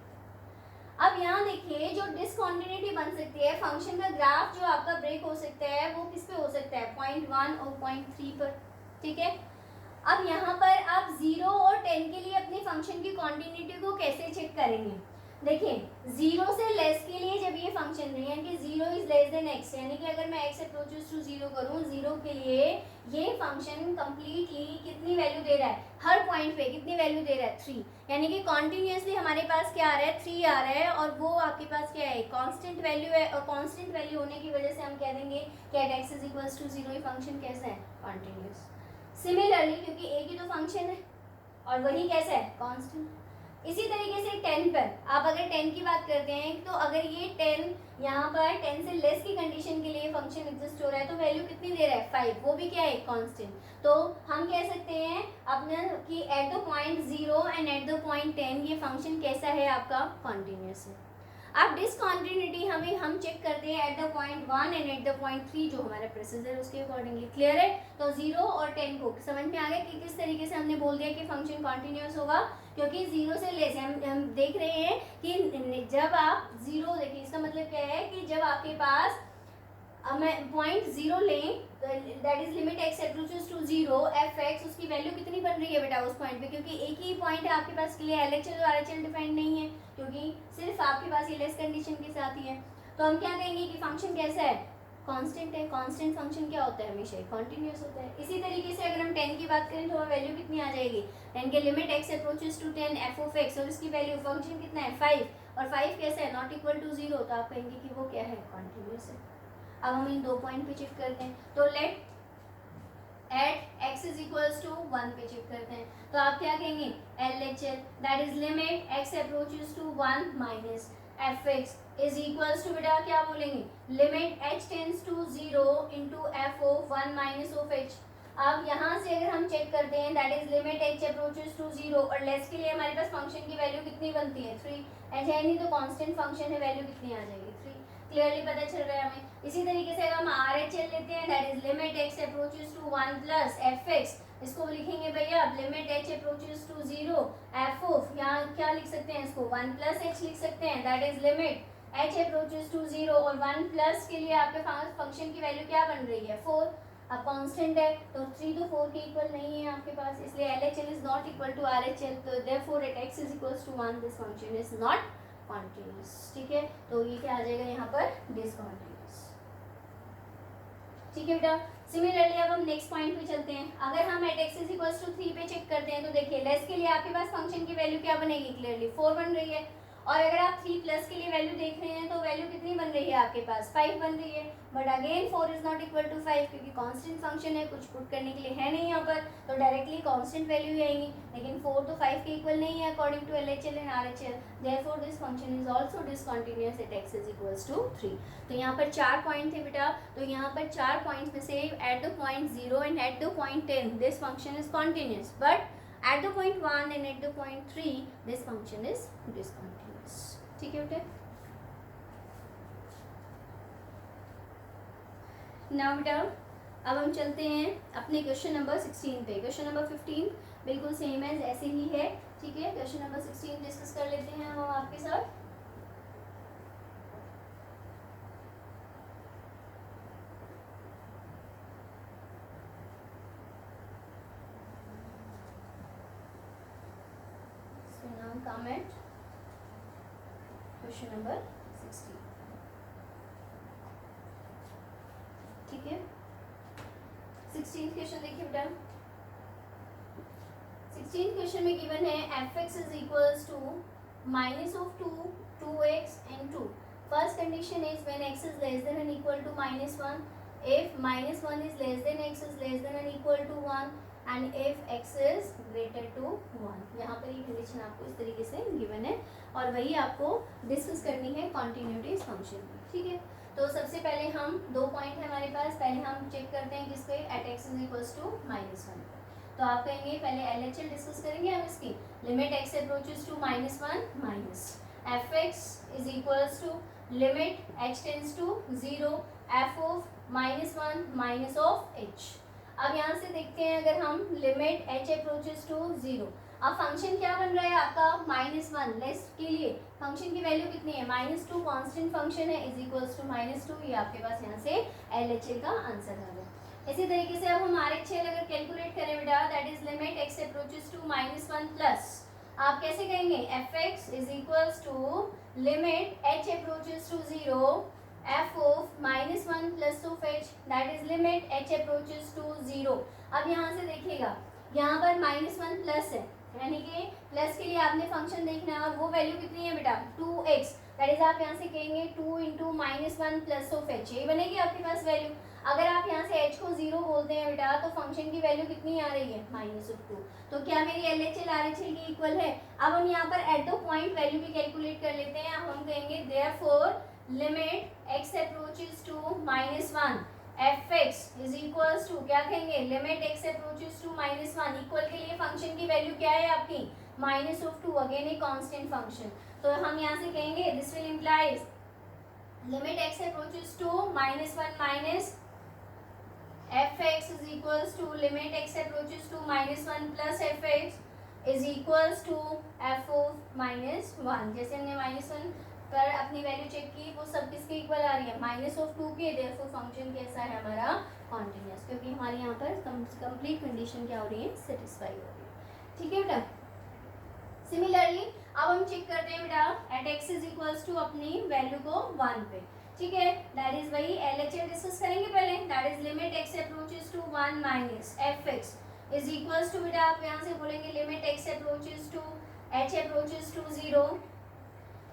S1: अब यहाँ देखिए जो डिसकॉन्टिन्यूटी बन सकती है, फंक्शन का ग्राफ जो आपका ब्रेक हो सकता है वो किस पे हो सकता है 0.1 और 0.3 पर। ठीक है, अब यहाँ पर आप 0 और 10 के लिए अपनी फंक्शन की कॉन्टिन्यूटी को कैसे चेक करेंगे। देखिए 0 से लेस के लिए जब ये फंक्शन नहीं है कि 0 इज लेस देन x, यानी कि अगर मैं x अप्रोचेस टू 0 करूँ 0 के लिए ये फंक्शन कंप्लीटली कितनी वैल्यू दे रहा है, हर पॉइंट पे कितनी वैल्यू दे रहा है 3, यानी कि कॉन्टिन्यूसली हमारे पास क्या आ रहा है 3 आ रहा है और वो आपके पास क्या है कांस्टेंट वैल्यू है। और कांस्टेंट वैल्यू होने की वजह से हम कह देंगे कि at x is equals to 0 ये फंक्शन कैसा है कॉन्टिन्यूस। सिमिलरली क्योंकि एक ही तो फंक्शन है और वही कैसा है कांस्टेंट। इसी तरीके से 10 पर आप अगर 10 की बात करते हैं तो अगर ये 10 यहाँ पर 10 से लेस की कंडीशन के लिए फंक्शन एग्जिस्ट हो रहा है तो वैल्यू कितनी दे रहा है 5, वो भी क्या है कांस्टेंट। तो हम कह सकते हैं अपना कि eight the point 0 and eight the point 10 ये फंक्शन कैसा है आपका कॉन्टिन्यूस है। अब डिसकॉन्टिन्यूटी हम चेक करते हैं eight the point 1 and eight the point 3 जो हमारा प्रोसेस है उसके अकॉर्डिंगली। क्लियर है, तो 0 और 10 को समझ में आ गया कि किस तरीके से हमने बोल दिया कि फंक्शन कॉन्टिन्यूस होगा, क्योंकि 0 से लेस हम देख रहे हैं कि जब आप 0 देखिए इसका मतलब क्या है कि जब आपके पास मैं पॉइंट 0 लें that is limit x approaches to 0 f x, उसकी वैल्यू कितनी बन रही है बेटा उस पॉइंट पे, क्योंकि एक ही पॉइंट है आपके पास के लिए LHL और RHL डिफाइंड नहीं है क्योंकि सिर्फ आपके पास ये लेस कंडीशन के साथ ही है। तो हम क्या कहेंगे कि फंक्शन कैसा है कांस्टेंट है। कांस्टेंट फंक्शन क्या होता है हमेशा कॉन्टिन्यूस होता है। इसी तरीके से अगर हम 10 की बात करें तो वैल्यू कितनी आ जाएगी 10 के limit x approaches to 10 f of x और इसकी वैल्यू फंक्शन कितना है 5 और 5 कैसा है नॉट इक्वल टू 0, तो आप कहेंगे कि वो क्या है कॉन्टिन्यूस है। अब हम इन 2 पॉइंट पे चेक करते हैं तो let at x is equals to 1 पे चेक करते हैं तो आप क्या कहेंगे LHL that is limit x approaches to 1 minus F x is equals to बेटा क्या बोलेंगे limit h tends to 0 into F of 1 minus of h। अब यहाँ से अगर हम चेक करते हैं that is limit h approaches to 0 और लेस के लिए हमारे पास फंक्शन की वैल्यू कितनी बनती है 3, ऐसा नहीं तो कांस्टेंट फंक्शन है वैल्यू कितनी आ जाएगी 3। क्लियरली पता चल रहा है हमें। इसी तरीके से अगर हम RHL लेते हैं that is limit x approaches to 1 plus F x, इसको लिखेंगे भैया limit h approaches to 0 F of, यहाँ क्या लिख सकते हैं इसको 1 प्लस h लिख सकते हैं that is limit h approaches to 0 और 1 प्लस के लिए आपके फंक्शन की वैल्यू क्या बन रही है 4। अब कांस्टेंट है तो 3 तो 4 के इक्वल नहीं है आपके पास, इसलिए LHL is not equal to RHL, तो therefore at x is equals to 1 this function is not continuous. ठीक है, तो ये क्या आ जाएगा यहाँ पर डिसकॉन्टिन्यूस। ठीक है बेटा, सिमिलरली अब हम नेक्स्ट पॉइंट पे चलते हैं। अगर हम at x is equals to 3 पे चेक करते हैं तो देखिए लेस के लिए आपके पास फंक्शन की वैल्यू क्या बनेगी क्लियरली 4 बन रही है और अगर आप 3 प्लस के लिए वैल्यू देख रहे हैं तो वैल्यू कितनी बन रही है आपके पास 5 बन रही है। But again 4 is not equal to 5 क्योंकि कांस्टेंट फंक्शन है, कुछ पुट करने के लिए है नहीं यहाँ पर, तो डायरेक्टली कांस्टेंट वैल्यू ही आएंगी। लेकिन 4 तो 5 के इक्वल नहीं है according to LHL and RHL, therefore this function is also discontinuous at x is equals to 3। तो यहाँ पर 4 पॉइंट थे बेटा, तो यहाँ पर 4 पॉइंट्स में से eight the point 0 and eight the point 10 this function is continuous, but at the point 1 and at the point 3 this function is discontinuous। ठीक है बेटे, नाउ बेटा अब हम चलते हैं अपने क्वेश्चन नंबर 16 पे। क्वेश्चन नंबर 15 बिल्कुल सेम है ऐसे ही है। ठीक है, क्वेश्चन नंबर 16 डिस्कस कर लेते हैं हम आपके साथ। Comment question number 16। ठीक है, 16 क्वेश्चन देखिए बेटा, 16 क्वेश्चन में गिवन है f x is equals to minus of 2 2x and 2. First condition is when x is less than and equal to -1, if -1 is less than x is less than and equal to 1 and if x is greater to 1. यहाँ पर ये condition आपको इस तरीके से given है और वही आपको डिस्कस करनी है कॉन्टिन्यूटी फंक्शन में, ठीक है. तो सबसे पहले हम दो पॉइंट है हमारे पास, पहले हम चेक करते हैं किसके at x is equals to -1. तो आप कहेंगे पहले LHL डिस्कस करेंगे हम इसकी. Limit x approaches to -1 minus F x is equals to limit h tends to 0 f of -1 minus of h. अब यहाँ से देखते हैं अगर हम लिमिट h अप्रोचेस टू 0, अब फंक्शन क्या बन रहा है आपका -1 लेस के लिए फंक्शन की वैल्यू कितनी है -2, कांस्टेंट फंक्शन है इज इक्वल्स टू -2. ये आपके पास यहाँ से LHL का आंसर आ गया. इसी तरीके से अब हम RHL अगर कैलकुलेट करें बेटा, that is limit x approaches to -1 plus आप कैसे कहेंगे f x is equals to limit h approaches to 0 f of -1 plus of h, that is limit h approaches to 0. अब यहाँ से देखिएगा यहाँ पर -1 प्लस है, यानी कि प्लस के लिए आपने फंक्शन देखना है और वो वैल्यू कितनी है बेटा 2x, दैट इज आप यहाँ से कहेंगे 2 इंटू -1 प्लस ऑफ h. ये बनेगी आपके पास वैल्यू. अगर आप यहाँ से h को 0 बोलते हैं बेटा तो फंक्शन की वैल्यू कितनी आ रही है -2. तो क्या मेरी LHL RHL की इक्वल है. अब हम यहाँ पर एट द पॉइंट वैल्यू भी कैलकुलेट कर लेते हैं. अब हम कहेंगे therefore limit x approaches to -1 f x is equals to क्या कहेंगे limit x approaches to -1 equal के लिए फंक्शन की वैल्यू क्या है आपकी -2, अगेन ए कांस्टेंट फंक्शन. तो हम यहाँ से कहेंगे this will implies limit x approaches to -1 minus F x is equals to limit x approaches to -1 plus F x is equals to f of -1. जैसे हमने -1 पर अपनी वैल्यू चेक की वो सब किसके इक्वल आ रही है -2 के. देयरफॉर फंक्शन कैसा है हमारा कॉन्टिन्यूअस, क्योंकि हमारे यहाँ पर कंप्लीट कंडीशन क्या हो रही है सेटिस्फाई हो रही है, ठीक है बेटा. सिमिलरली अब हम चेक करते हैं बेटा at x is equals to अपनी वैल्यू को 1 पे, ठीक है. दैट इज वही LHL डिस्कस करेंगे पहले. That is limit x approaches to 1 minus F x is equals to बेटा आप यहाँ से बोलेंगे limit x approaches to h approaches to 0.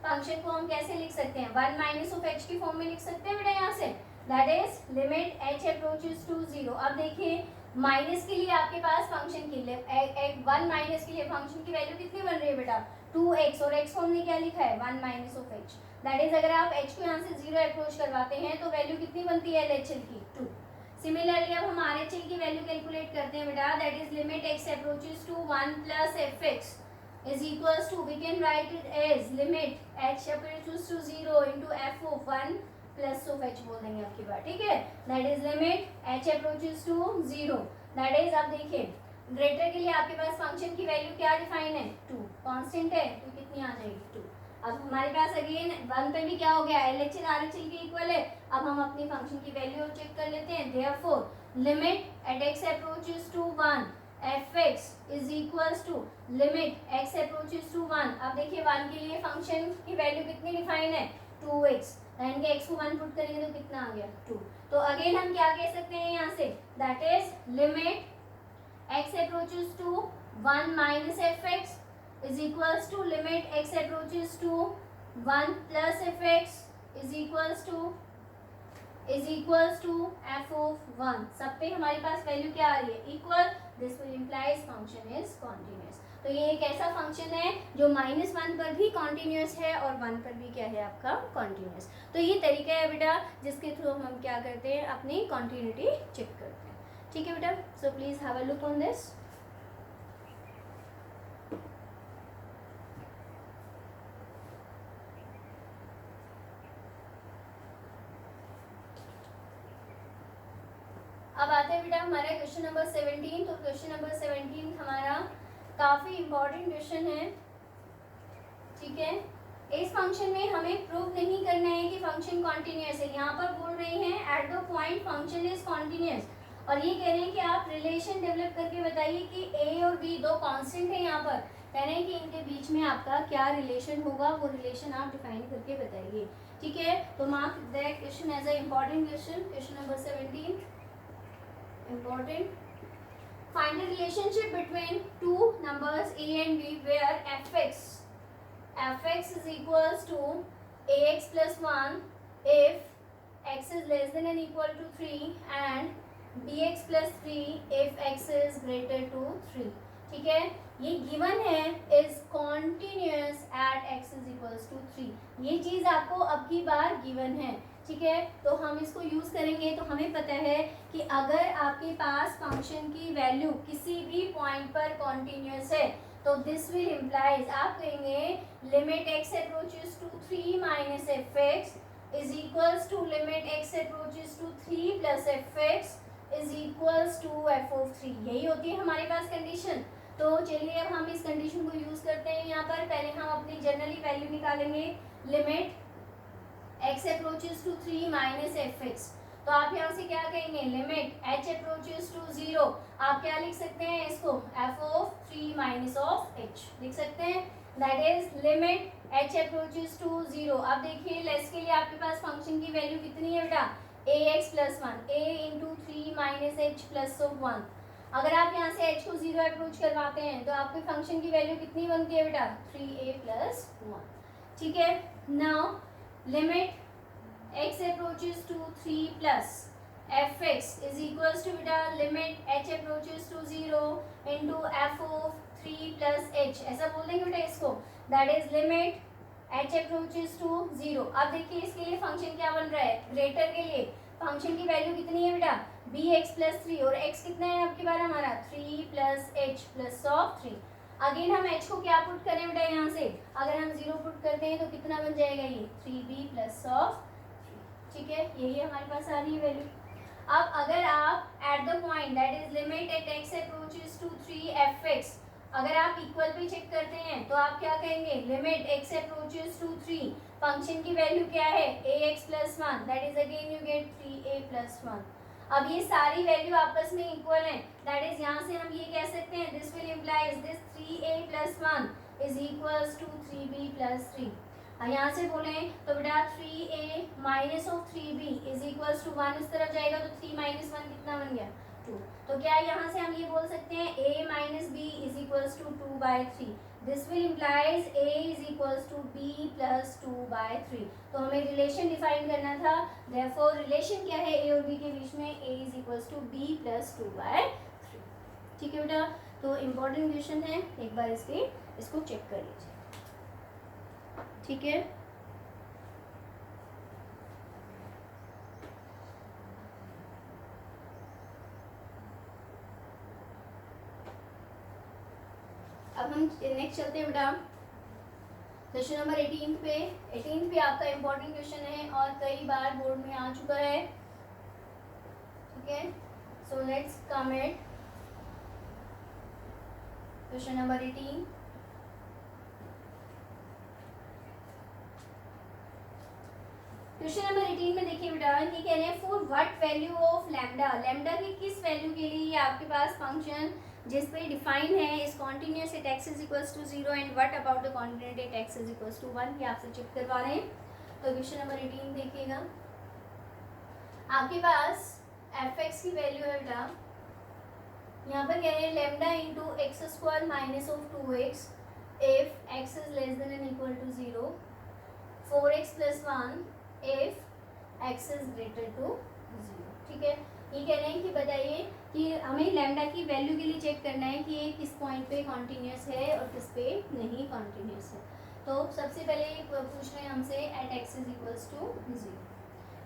S1: Function को हम कैसे लिख सकते हैं 1 माइनस ऑफ h की फॉर्म में लिख सकते हैं बेटा यहाँ से. That is limit h approaches to 0. अब देखिए माइनस के लिए आपके पास फंक्शन की 1 माइनस के लिए फंक्शन की वैल्यू कितनी बन रही है बेटा 2x और x को हमने क्या लिखा है 1 minus of h. That is अगर आप h को यहाँ से 0 अप्रोच करवाते हैं तो वैल्यू कितनी बनती है LHL की 2. सिमिलरली अब हम RHL की वैल्यू कैलकुलेट करते हैं बेटा. That is limit x approaches to 1 plus F x is equals to we can write it as limit h approaches to 0 into f of 1 plus of h बोल देंगे आपकी बात, ठीक है. that is limit h approaches to 0. that is अब देखिए greater के लिए आपके पास फंक्शन की वैल्यू क्या डिफाइन है 2, कांस्टेंट है तो कितनी आ जाएगी 2. अब हमारे पास अगेन 1 पे भी क्या हो गया LHL RHL के इक्वल है. अब हम अपनी फंक्शन की वैल्यू चेक कर लेते हैं. Therefore limit at x approaches to 1 f x is equals to limit x approaches to 1. अब देखिए 1 के लिए फंक्शन की वैल्यू कितनी डिफाइन है 2x, यानी कि x को 1 पुट करेंगे तो कितना आ गया 2. तो अगेन हम क्या कह सकते हैं यहाँ से that is limit x approaches to 1 minus F x is equals to limit x approaches to 1 plus F x is equals to f of 1. सब पे हमारे पास वैल्यू क्या आ रही है equal. This will implies function is continuous. तो ये एक ऐसा फंक्शन है जो -1 पर भी कॉन्टिन्यूअस है और 1 पर भी क्या है आपका कॉन्टिन्यूअस. तो ये तरीका है बेटा जिसके थ्रू हम क्या करते हैं अपनी कॉन्टिन्यूटी चेक करते हैं, ठीक है बेटा. So please have a look on this. अब आते हैं बेटा हमारा क्वेश्चन नंबर 17. तो क्वेश्चन नंबर 17 हमारा काफ़ी इम्पोर्टेंट क्वेश्चन है, ठीक है. इस फंक्शन में हमें प्रूव नहीं करना है कि फंक्शन कॉन्टिन्यूअस है. यहाँ पर बोल रहे हैं eight the point function is continuous और ये कह रहे हैं कि आप रिलेशन डेवलप करके बताइए कि a और b दो कांस्टेंट है. यहाँ पर कह रहे हैं कि इनके बीच में आपका क्या रिलेशन होगा, वो रिलेशन आप डिफाइन करके बताइए, ठीक है. तो mark that question as a important question. Question number 17 important. Find the relationship between two numbers a and b where fx is equals to ax plus 1 if x is less than or equal to 3 and bx plus 3 if x is greater to 3. ठीक है, ये given है is continuous at x is equals to 3. ये चीज आपको अब की बार given है. ठीक है, तो हम इसको यूज करेंगे. तो हमें पता है कि अगर आपके पास फंक्शन की वैल्यू किसी भी पॉइंट पर कॉन्टिन्यूस है तो दिस विल इम्प्लाइज, आप कहेंगे limit x approaches to 3 minus F x is equals to limit x approaches to 3 plus F x is equals to f of 3. यही होती है हमारे पास कंडीशन. तो चलिए अब हम इस कंडीशन को यूज करते हैं. यहाँ पर पहले हम अपनी जनरली वैल्यू निकालेंगे limit x approaches to 3 minus F x. तो आप यहाँ से क्या कहेंगे लिमिट h अप्रोचेस टू 0. आप क्या लिख सकते हैं इसको f of 3 minus of h लिख सकते हैं. That is limit h approaches to 0. अब देखिए लेस के लिए आपके पास फंक्शन की वैल्यू कितनी है बेटा ax plus 1 a into 3 minus h plus of 1. अगर आप यहाँ से h को 0 अप्रोच करवाते हैं तो आपके फंक्शन की वैल्यू कितनी बनती है बेटा 3a प्लस 1. ठीक है, now limit x approaches to 3 plus F x is equals to बेटा limit h approaches to 0 into F of 3 plus h. ऐसा बोल देंगे बेटा इसको. That is limit h approaches to 0. अब देखिए इसके लिए फंक्शन क्या बन रहा है, ग्रेटर के लिए फंक्शन की वैल्यू कितनी है बेटा bx प्लस 3 और x कितना है आपकी बार हमारा 3 plus h plus of 3. Again हम h को क्या पुट करें बेटा यहाँ से, अगर हम 0 पुट करते हैं तो कितना बन जाएगा ये 3b प्लस ऑफ 3. ठीक है, यही हमारे पास आ रही है वैल्यू. अब अगर आप at the point that is limit at x approaches to 3 f x, अगर आप इक्वल पे चेक करते हैं तो आप क्या कहेंगे limit x approaches to 3, function की वैल्यू क्या है ax plus 1, that is again you get 3a plus 1. अब ये सारी वैल्यू आपस में इक्वल है. दैट इज यहाँ से हम ये कह सकते हैं this will implies this 3a plus 1 is equals to 3b plus 3. यहाँ से बोले तो बेटा 3a minus of 3b is equals to 1 इस तरफ जाएगा तो 3 माइनस 1 कितना बन गया 2. तो क्या यहाँ से हम ये बोल सकते हैं a minus b is equals to 2 by 3. This will implies a is equals to b plus 2 by 3. तो हमें रिलेशन डिफाइन करना था. देयरफॉर रिलेशन क्या है a और b के बीच में, a is equals to b plus 2 by 3. ठीक है बेटा, तो इम्पोर्टेंट क्वेश्चन है, एक बार इसको चेक कर लीजिए. ठीक है, अब हम नेक्स्ट चलते हैं बेटा क्वेश्चन नंबर 18 पे. 18 पे आपका इम्पोर्टेंट क्वेश्चन है और कई बार बोर्ड में आ चुका है. ठीक है, so let's come at question number 18. Question number 18 में देखिए बेटा ये कह रहे हैं for what value of lambda, lambda की किस वैल्यू के लिए आपके पास फंक्शन जिस पे डिफाइन है is continuous at x is equals to 0 and what about the continuity at x is equals to 1. ये आपसे चेक करवा रहे हैं. तो क्वेश्चन नंबर 18 देखिएगा. आपके पास fx की वैल्यू है बेटा, यहाँ पर कह रहे हैं lambda into x square minus of 2x if x is less than and equal to 0, 4x plus 1 if x is greater to 0. ठीक है, ये कह रहे हैं कि बताइए कि हमें लैम्डा की वैल्यू के लिए चेक करना है कि ये किस पॉइंट पे कॉन्टिन्यूस है और किस पे नहीं कॉन्टिन्यूस है. तो सबसे पहले पूछ रहे हैं हमसे at x is equals to 0.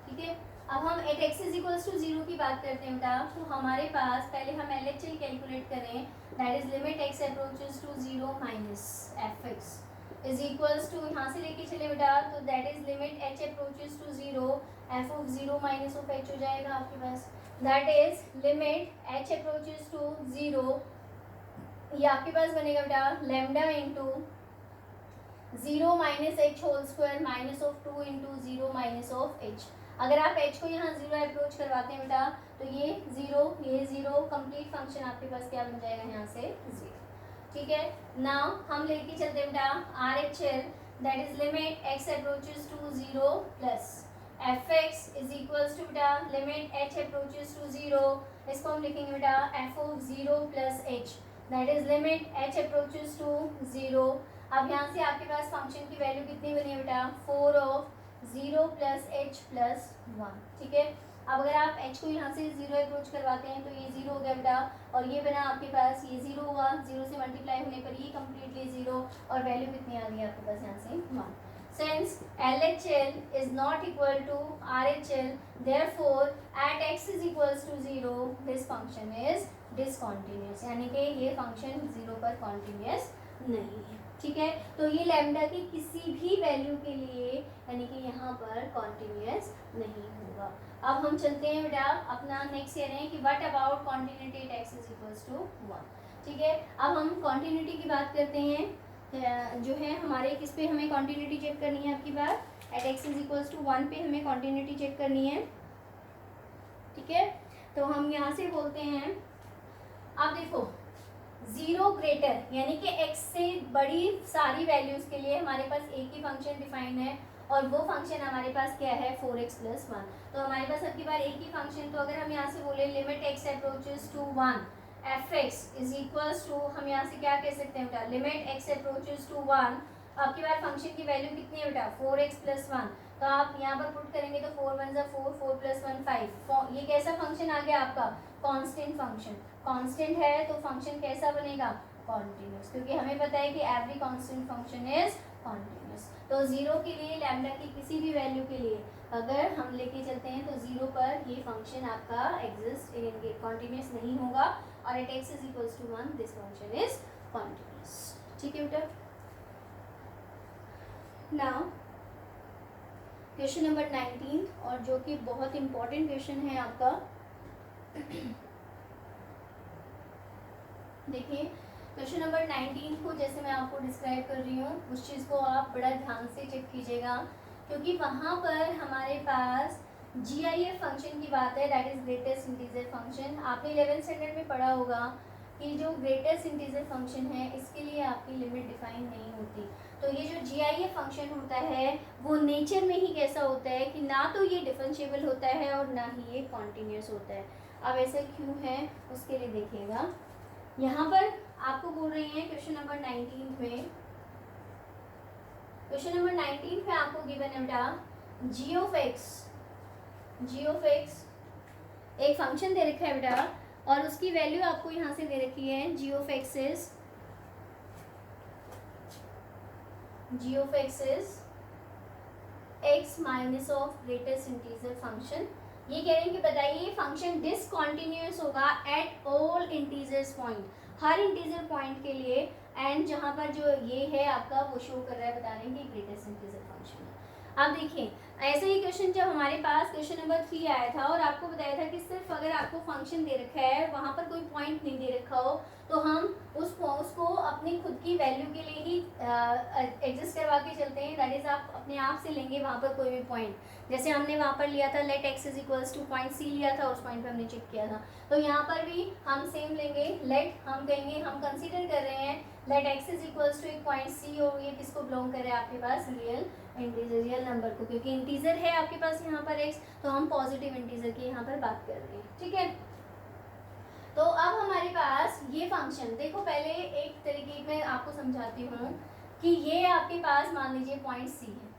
S1: ठीक है, अब हम at x is equals to 0 की बात करते हैं बेटा. तो हमारे पास पहले हम LHL कैलकुलेट करें, that is limit x approaches to 0 minus F x is equals to, यहाँ से लेके चले बेटा तो that is limit h approaches to 0 F of 0 minus of h हो जाएगा आपके पास. That is limit h approaches to 0, ये आपके पास बनेगा बेटा lambda into 0 minus h whole square minus of 2 into 0 minus of h. अगर आप h को यहाँ 0 अप्रोच करवाते हैं बेटा तो ये 0 कंप्लीट फंक्शन आपके पास क्या बन जाएगा यहाँ से 0. ठीक है, नाउ हम लेके चलते हैं बेटा RHL that is limit x approaches to 0 plus F x is equals to बेटा limit H approaches to zero, इसको हम लिखेंगे बेटा F of zero plus H, that is limit H approaches to zero. अब यहाँ से आपके पास फंक्शन की वैल्यू कितनी बनी है बेटा, 4 of zero plus H plus one, ठीक है। अब अगर आप h को यहाँ से जीरो अप्रोच करवाते हैं तो ये जीरो हो गया बेटा, और ये बना आपके पास, ये जीरो हुआ, जीरो से मल्टीप्लाई होने पर ये कम्प्लीटली जीरो, और वैल्यू कितनी आ गई आपके पास यहाँ से 1। Since LHL is not equal to RHL, therefore at x is equals to 0, this function is discontinuous, यानी कि ये फंक्शन जीरो पर कॉन्टिन्यूस नहीं है, ठीक है। तो ये लैम्डा की किसी भी वैल्यू के लिए यानी कि यहाँ पर कॉन्टिन्यूस नहीं होगा। अब हम चलते हैं बेटा अपना नेक्स्ट ईयर है कि what about continuity at x is equals to 1, ठीक है। अब हम कॉन्टिन्यूटी की बात करते हैं, जो है हमारे किस पे हमें कॉन्टिन्यूटी चेक करनी है, आपकी बात at x is equals to 1 पे हमें कॉन्टिन्यूटी चेक करनी है, ठीक है। तो हम यहाँ से बोलते हैं, अब देखो जीरो ग्रेटर यानी कि x से बड़ी सारी वैल्यूज के लिए हमारे पास एक ही फंक्शन डिफाइन है, और वो फंक्शन हमारे पास क्या है 4x प्लस 1। तो हमारे पास अब की बार एक ही फंक्शन, तो अगर हम यहाँ से बोले limit x approaches to 1 f x is equals to, हम यहाँ से क्या कह सकते हैं बेटा, लिमिट x अप्रोचेस टू 1, आपकी बार फंक्शन की वैल्यू कितनी है बेटा 4x प्लस 1, तो आप यहाँ पर पुट करेंगे तो 4 1 4, 4 प्लस 1 5। ये कैसा फंक्शन आ गया आपका, कांस्टेंट फंक्शन। कांस्टेंट है तो फंक्शन कैसा बनेगा, कॉन्टिन्यूस, क्योंकि हमें पता है कि every constant function is continuous. तो जीरो के लिए लैम्डा की किसी भी वैल्यू के लिए अगर हम लेके चलते हैं तो जीरो पर ये फंक्शन आपका एग्जिस्ट कॉन्टिन्यूस नहीं होगा, और at x is equals to 1 this function is continuous, ठीक है बेटा। नाउ क्वेश्चन नंबर 19, और जो कि बहुत इंपॉर्टेंट क्वेश्चन है आपका। देखिए क्वेश्चन नंबर 19 को जैसे मैं आपको डिस्क्राइब कर रही हूँ, उस चीज़ को आप बड़ा ध्यान से चेक कीजिएगा, क्योंकि वहाँ पर हमारे पास GIF फंक्शन की बात है, that is greatest integer function. आपने 11th स्टैंडर्ड में पढ़ा होगा कि जो ग्रेटेस्ट इंटीजर फंक्शन है इसके लिए आपकी लिमिट डिफाइन नहीं होती। तो ये जो GIF फंक्शन होता है वो नेचर में ही कैसा होता है कि ना तो ये डिफरेंशिएबल होता है और ना ही ये कॉन्टिन्यूस होता है। अब ऐसा क्यों है उसके लिए देखिएगा, यहाँ पर आपको बोल रही हैं क्वेश्चन नंबर 19 में, क्वेश्चन नंबर 19 में आपको गिवन है बेटा g ऑफ x एक फंक्शन दे रखा है बेटा, और उसकी वैल्यू आपको यहाँ से दे रखी है g of x is x minus of greatest integer function. ये कह रहे हैं कि बताइए फंक्शन डिसकॉन्टिन्यूस होगा at all integers point, her integer point के लिए, एंड जहाँ पर जो ये है आपका वो शो कर रहा है, बता रहे हैं कि ग्रेटेस्ट इंटीजर फंक्शन है। अब देखिए ऐसे ही क्वेश्चन जब हमारे पास क्वेश्चन नंबर 3 आया था और आपको बताया था कि सिर्फ अगर आपको फंक्शन दे रखा है वहाँ पर कोई पॉइंट नहीं दे रखा हो तो हम उसको अपनी खुद की वैल्यू के लिए ही एडजस्ट करवा के चलते हैं, दैट इज आप अपने आप से लेंगे वहाँ पर कोई भी पॉइंट। जैसे हमने वहाँ पर लिया था let x is equals to point c लिया था, उस पॉइंट पर हमने चेक किया था, तो यहाँ पर भी हम सेम लेंगे, लेट हम कहेंगे हम कंसीडर कर रहे हैं let x is equals to एक पॉइंट सी, और ये किसको बिलोंग कर रहा है आपके पास रियल इंटीजर, रियल नंबर को, क्योंकि इंटीजर है आपके पास यहाँ पर x, तो हम पॉजिटिव इंटीजर की यहाँ पर बात कर रहे हैं, ठीक है। तो अब हमारे पास ये फंक्शन देखो, पहले एक तरीके में आपको समझाती हूँ कि ये आपके पास मान लीजिए पॉइंट C है,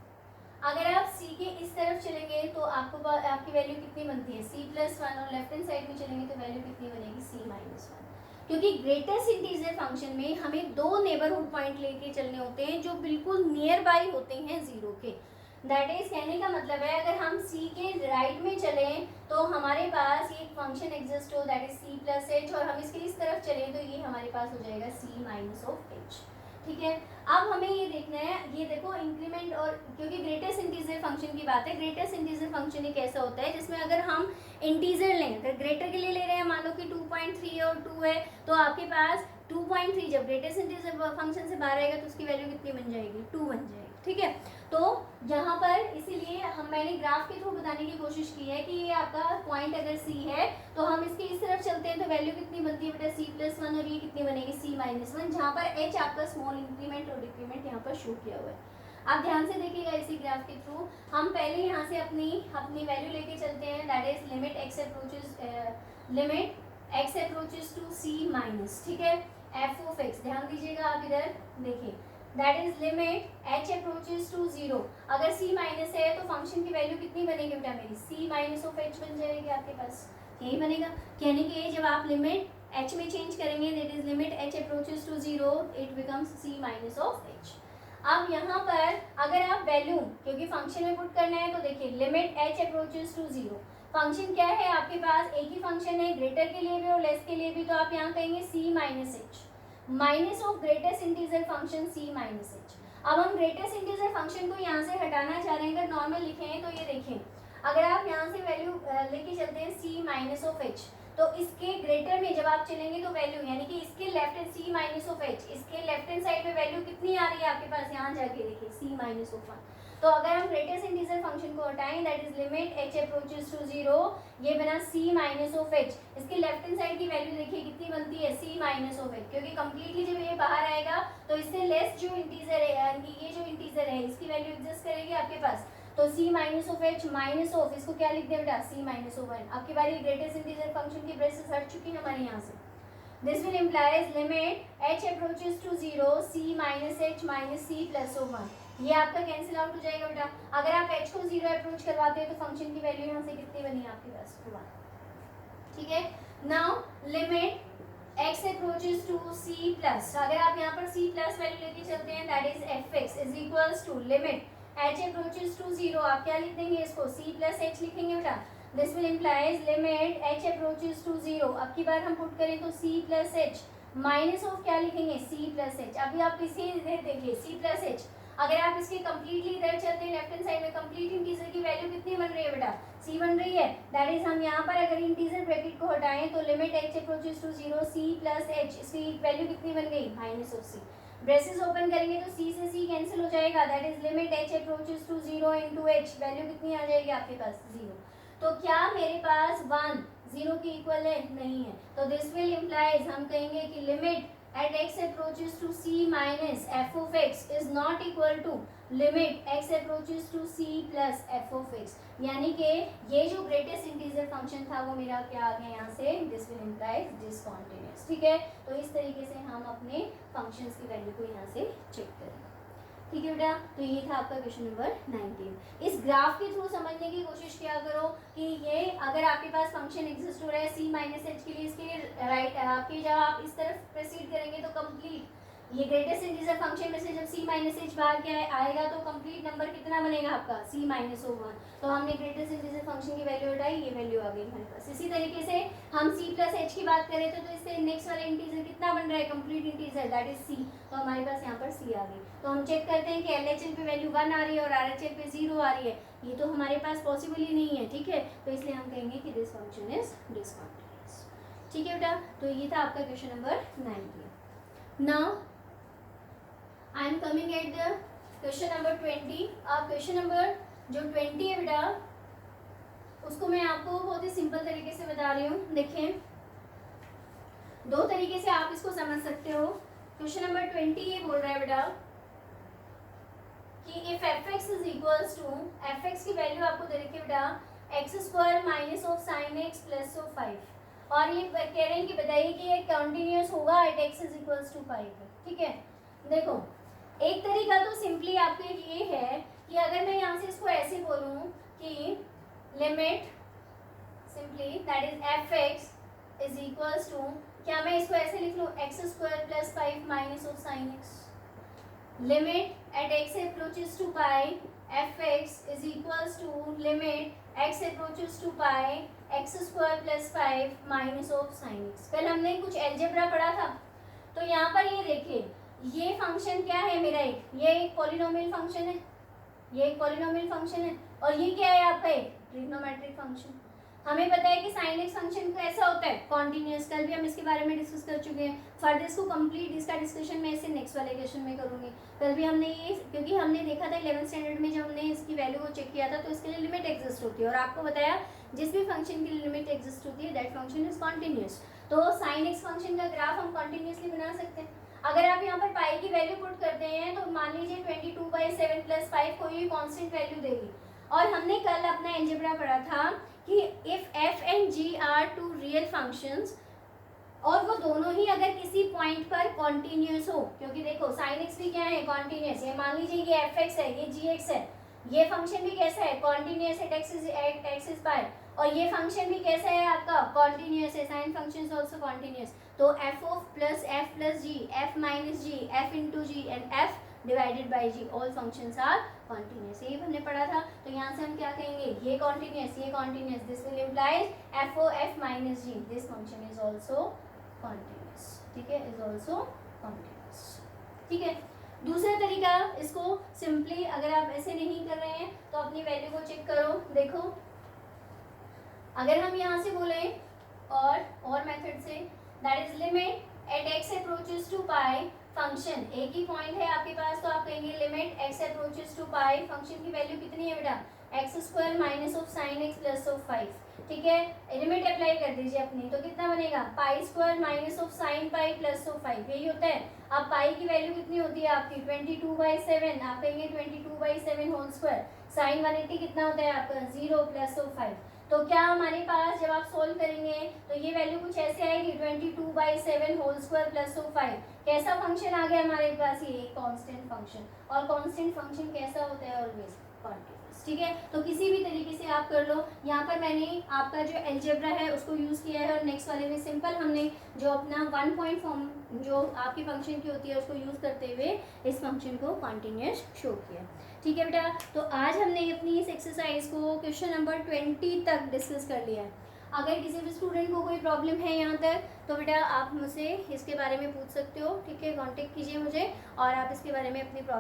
S1: अगर आप C के इस तरफ चलेंगे तो आपको आपकी वैल्यू कितनी बनती है C+1, और लेफ्ट हैंड साइड में चलेंगे तो वैल्यू कितनी बनेगी C-1, क्योंकि ग्रेटेस्ट इंटीजर फंक्शन में हमें दो नेबरहुड पॉइंट लेके चलने होते हैं जो बिल्कुल नियर बाई होते हैं जीरो के। दैट इज कहने का मतलब है अगर हम C के राइट में चलें तो हमारे पास ये फंक्शन एग्जिस्ट हो दैट इज C+h, और हम इसके इस तरफ चलें तो ये हमारे पास हो जाएगा C-h, ठीक है। अब हमें ये देखना है, ये देखो इंक्रीमेंट, और क्योंकि ग्रेटेस्ट इंटीजर फंक्शन की बात है, ग्रेटेस्ट इंटीजर फंक्शन एक ऐसा होता है जिसमें अगर हम इंटीजर लें, अगर ग्रेटर के लिए ले रहे हैं, मान लो कि 2.3 और 2 है, तो आपके पास 2.3 जब ग्रेटेस्ट इंटीजर फंक्शन से बाहर आएगा तो उसकी वैल्यू कितनी बन जाएगी, 2 बन जाएगी, ठीक है। तो यहाँ पर इसीलिए मैंने ग्राफ के थ्रू बताने की कोशिश की है कि ये आपका पॉइंट अगर C है तो हम इसके इस तरफ चलते हैं तो वैल्यू कितनी बनती है बेटा C+1, और ये कितनी बनेगी C-1, जहाँ पर h आपका स्मॉल इंक्रीमेंट और डिक्रीमेंट यहाँ पर शो किया हुआ है। आप ध्यान से देखिएगा इसी ग्राफ के थ्रू। हम पहले यहाँ से अपनी वैल्यू लेके चलते हैं, that is limit x approaches to c minus, ठीक है, एफ ऑफ एक्स। ध्यान दीजिएगा आप इधर देखिए, that is limit H approaches to 0। अगर सी माइनस है तो फंक्शन की वैल्यू कितनी बनेगी बेटा मेरी, सी माइनस ऑफ एच बन जाएगी आपके पास, यही बनेगा। कहने के जब आप लिमिट h में चेंज करेंगे, that is limit h approaches to 0, it becomes c minus of h। अब यहाँ पर अगर आप वैल्यू, क्योंकि फंक्शन में पुट करना है, तो देखिए limit h approaches to 0, function क्या है आपके पास, एक ही फंक्शन है, ग्रेटर के लिए भी और लेस के लिए भी, तो आप यहाँ कहेंगे c minus H, minus of greatest integer function c minus H. अब हम ग्रेटेस्ट इंटीजर फंक्शन को यहाँ से हटाना चाह रहे हैं, अगर नॉर्मल लिखे हैं तो ये देखें, अगर आप यहाँ से वैल्यू लेके चलते हैं c माइनस ऑफ एच, तो इसके ग्रेटर में जब आप चलेंगे तो वैल्यू, यानी कि इसके left hand c minus of H, इसके लेफ्ट हैंड साइड में वैल्यू कितनी आ रही है आपके पास, यहाँ जाके देखिए c माइनस ऑफ 1। तो अगर हम ग्रेटेस्ट इंटीजर फंक्शन को हटाएं, that is limit h approaches to 0, ये बना c माइनस ऑफ h, इसके लेफ्ट हैंड साइड की वैल्यू देखिए कितनी बनती है, c माइनस ऑफ h, क्योंकि कंप्लीटली जब ये बाहर आएगा तो इससे लेस जो इंटीजर है, यानी ये जो इंटीजर है इसकी वैल्यू एग्जिस्ट करेगी आपके पास, तो c minus of h minus of, इसको क्या लिख दे बेटा, c माइनस ऑफ 1। आपकी बारी ग्रेटेस्ट इंटीजर फंक्शन की ब्रेसेस हट चुकी है हमारे यहाँ से। This will implies limit h approaches to 0, c minus h minus c plus of 1, ये आपका कैंसिल आउट हो जाएगा बेटा। अगर आप h को 0 अप्रोच करवाते हैं तो फंक्शन की वैल्यू यहाँ से कितनी बनी आपके पास, 1, ठीक है। Now limit x approaches to c plus, अगर आप यहाँ पर c प्लस वैल्यू लेके चलते हैं, that is fx is equals to limit h approaches to 0, आप क्या लिख देंगे इसको, c प्लस h लिखेंगे बेटा। This will implies limit h approaches to 0, अब की बार हम पुट करें तो c plus h minus of क्या लिखेंगे, c प्लस h। अभी आप इसे इधर देखिए c प्लस h, अगर आप इसके कंप्लीटली इधर चलते हैं लेफ्ट हैंड साइड में, कंप्लीट इंटीजर की वैल्यू कितनी बन रही है बेटा, c बन रही है। दैट इज हम यहाँ पर अगर इंटीजर ब्रैकेट को हटाएं तो limit h approaches to 0, c plus h, इसकी वैल्यू कितनी बन गई, minus of c। Braces open करेंगे तो c से c कैंसिल हो जाएगा, that is limit h approaches to 0 into h, value कितनी आ जाएगी आपके पास, 0। तो क्या मेरे पास 1 0 की इक्वल है, नहीं है, तो दिस विल इम्प्लाइज, हम कहेंगे कि limit at x approaches to c minus f of x is not equal to limit x approaches to c plus f of x, यानी कि ये जो ग्रेटेस्ट इंटीजर फंक्शन था वो मेरा क्या आ गया यहाँ से, दिस विल इम्प्लाइज डिसकंटिन्यूअस, ठीक है। तो इस तरीके से हम अपने फंक्शंस की वैल्यू को यहाँ से चेक करेंगे, ठीक है बेटा। तो ये था आपका क्वेश्चन नंबर 19। इस ग्राफ के थ्रू समझने की कोशिश किया करो कि ये अगर आपके पास फंक्शन एग्जिस्ट हो रहा है c माइनस एच के लिए, इसके राइट आपके जब आप इस तरफ प्रोसीड करेंगे तो कंप्लीट ये ग्रेटेस्ट इंटीजर फंक्शन में से जब c माइनस एच बाहर क्या आएगा तो कंप्लीट नंबर कितना बनेगा आपका, c माइनस ऑफ 1। तो हमने ग्रेटेस्ट इंटीजर फंक्शन की वैल्यू हटाई, ये वैल्यू आ गई हमारे पास। इसी तरीके से हम c प्लस एच की बात करें तो इससे नेक्स्ट वाला इंटीजर कितना बन रहा है, complete integer, that is c। तो हमारे पास यहाँ पर c आ गई। तो हम चेक करते हैं कि LHL पे वैल्यू 1 आ रही है और RHL पे 0 आ रही है, ये तो हमारे पास पॉसिबल ही नहीं है, ठीक है। तो इसलिए हम कहेंगे कि दिस फंक्शन इज डिसकंटिन्यूअस, ठीक है बेटा। तो ये था आपका question number 19। Now I am coming at the question number 20। आप क्वेश्चन नंबर जो 20 है बेटा, उसको मैं आपको बहुत ही सिंपल तरीके से बता रही हूँ। देखें, दो तरीके से आप इसको समझ सकते हो। क्वेश्चन नंबर 20 ये बोल रहा है बेटा कि if fx is equals to, fx की वैल्यू आपको दे रखी है बेटा x square minus of sine x plus of 5, और ये कह रहे हैं कि बताइए कि ये कंटिन्यूअस होगा at x is equals to 5, ठीक है। देखो, एक तरीका तो सिंपली आपके ये है कि अगर मैं यहाँ से इसको ऐसे बोलूँ कि limit simply that is fx is equals to, क्या मैं इसको ऐसे लिख लूँ, x square plus 5 minus of sine x, limit at x approaches to pi fx is equals to limit x approaches to pi x square plus 5 minus of sine x. कल हमने कुछ algebra पढ़ा था, तो यहाँ पर ये देखिए, ये फंक्शन क्या है मेरा, ये एक पॉलिनोमियल फंक्शन है, ये एक पॉलिनोमियल फंक्शन है, और ये क्या है आपका एक ट्रिग्नोमेट्रिक फंक्शन। हमें पता है कि साइन एक्स फंक्शन कैसा होता है, कॉन्टिन्यूअस। कल भी हम इसके बारे में डिस्कस कर चुके हैं। फर्दर इसको कंप्लीट इसका डिस्कशन मैं इसे नेक्स्ट वाले क्वेश्चन में करूंगी। कल भी हमने ये, क्योंकि हमने देखा था 11th स्टैंडर्ड में जब हमने इसकी वैल्यू को चेक किया था, तो इसके लिए लिमिट एग्जिस्ट होती है, और आपको बताया जिस भी फंक्शन की लिमिट एग्जिस्ट होती है दैट फंक्शन इज कॉन्टिन्यूअस। तो साइन एक्स फंक्शन का ग्राफ हम कॉन्टिन्यूअसली बना सकते हैं। अगर आप यहाँ पर पाई की वैल्यू पुट करते हैं तो मान लीजिए 22/7 प्लस 5 कोई भी कांस्टेंट वैल्यू देगी। और हमने कल अपना अलजेब्रा पढ़ा था कि if f and g are two real functions और वो दोनों ही अगर किसी पॉइंट पर कॉन्टिन्यूस हो, क्योंकि देखो साइन एक्स भी क्या है, कॉन्टिन्यूस है। मान लीजिए ये एफ एक्स है, ये जी एक्स है, ये फंक्शन भी कैसा है, कॉन्टिन्यूस है, एक्स इज पाई, और ये फंक्शन भी कैसा है आपका, कॉन्टिन्यूस है, sine function is also continuous. तो F of plus G, F minus G, F into G and F divided by G, all functions are continuous. ये हमने पढ़ा था। तो यहाँ से हम क्या कहेंगे, ये continuous, this will implies f o f minus g, this function is also continuous, ठीक है, इज ऑल्सो कॉन्टिन्यूस, ठीक है। दूसरा तरीका, इसको सिंपली अगर आप ऐसे नहीं कर रहे हैं तो अपनी वैल्यू को चेक करो। देखो अगर हम यहाँ से बोले और मेथड से, that is limit at x approaches to pi, function एक ही पॉइंट है आपके पास, तो आप कहेंगे limit x approaches to pi, function की वैल्यू कितनी है बेटा, x square minus of sine x plus of 5, ठीक है। लिमिट अप्लाई कर दीजिए अपनी, तो कितना बनेगा, pi square minus of sine pi plus of 5, यही होता है। अब पाई की वैल्यू कितनी होती है आपकी 22/7, आप कहेंगे 22/7 होल स्क्वायर, साइन 180 कितना होता है आपका 0 प्लस ऑफ 5। तो क्या हमारे पास जब आप सोल्व करेंगे तो ये वैल्यू कुछ ऐसे आएगी 22/7 होल स्क्वायर प्लस ऑफ 5। कैसा फंक्शन आ गया हमारे पास, ये कांस्टेंट फंक्शन, और कांस्टेंट फंक्शन कैसा होता है, ऑलवेज कॉन्टिन्यूस, ठीक है। तो किसी भी तरीके से आप कर लो। यहाँ पर मैंने आपका जो अलजेब्रा है उसको यूज़ किया है, और नेक्स्ट वाले में सिंपल हमने जो अपना 1 पॉइंट फॉर्म जो आपकी फंक्शन की होती है उसको यूज़ करते हुए इस फंक्शन को कॉन्टिन्यूस शो किया, ठीक है बेटा। तो आज हमने अपनी इस एक्सरसाइज को क्वेश्चन नंबर 20 तक डिस्कस कर लिया है। अगर किसी भी स्टूडेंट को कोई प्रॉब्लम है यहाँ तक, तो बेटा आप मुझसे इसके बारे में पूछ सकते हो, ठीक है, कांटेक्ट कीजिए मुझे और आप इसके बारे में अपनी प्रॉब्लम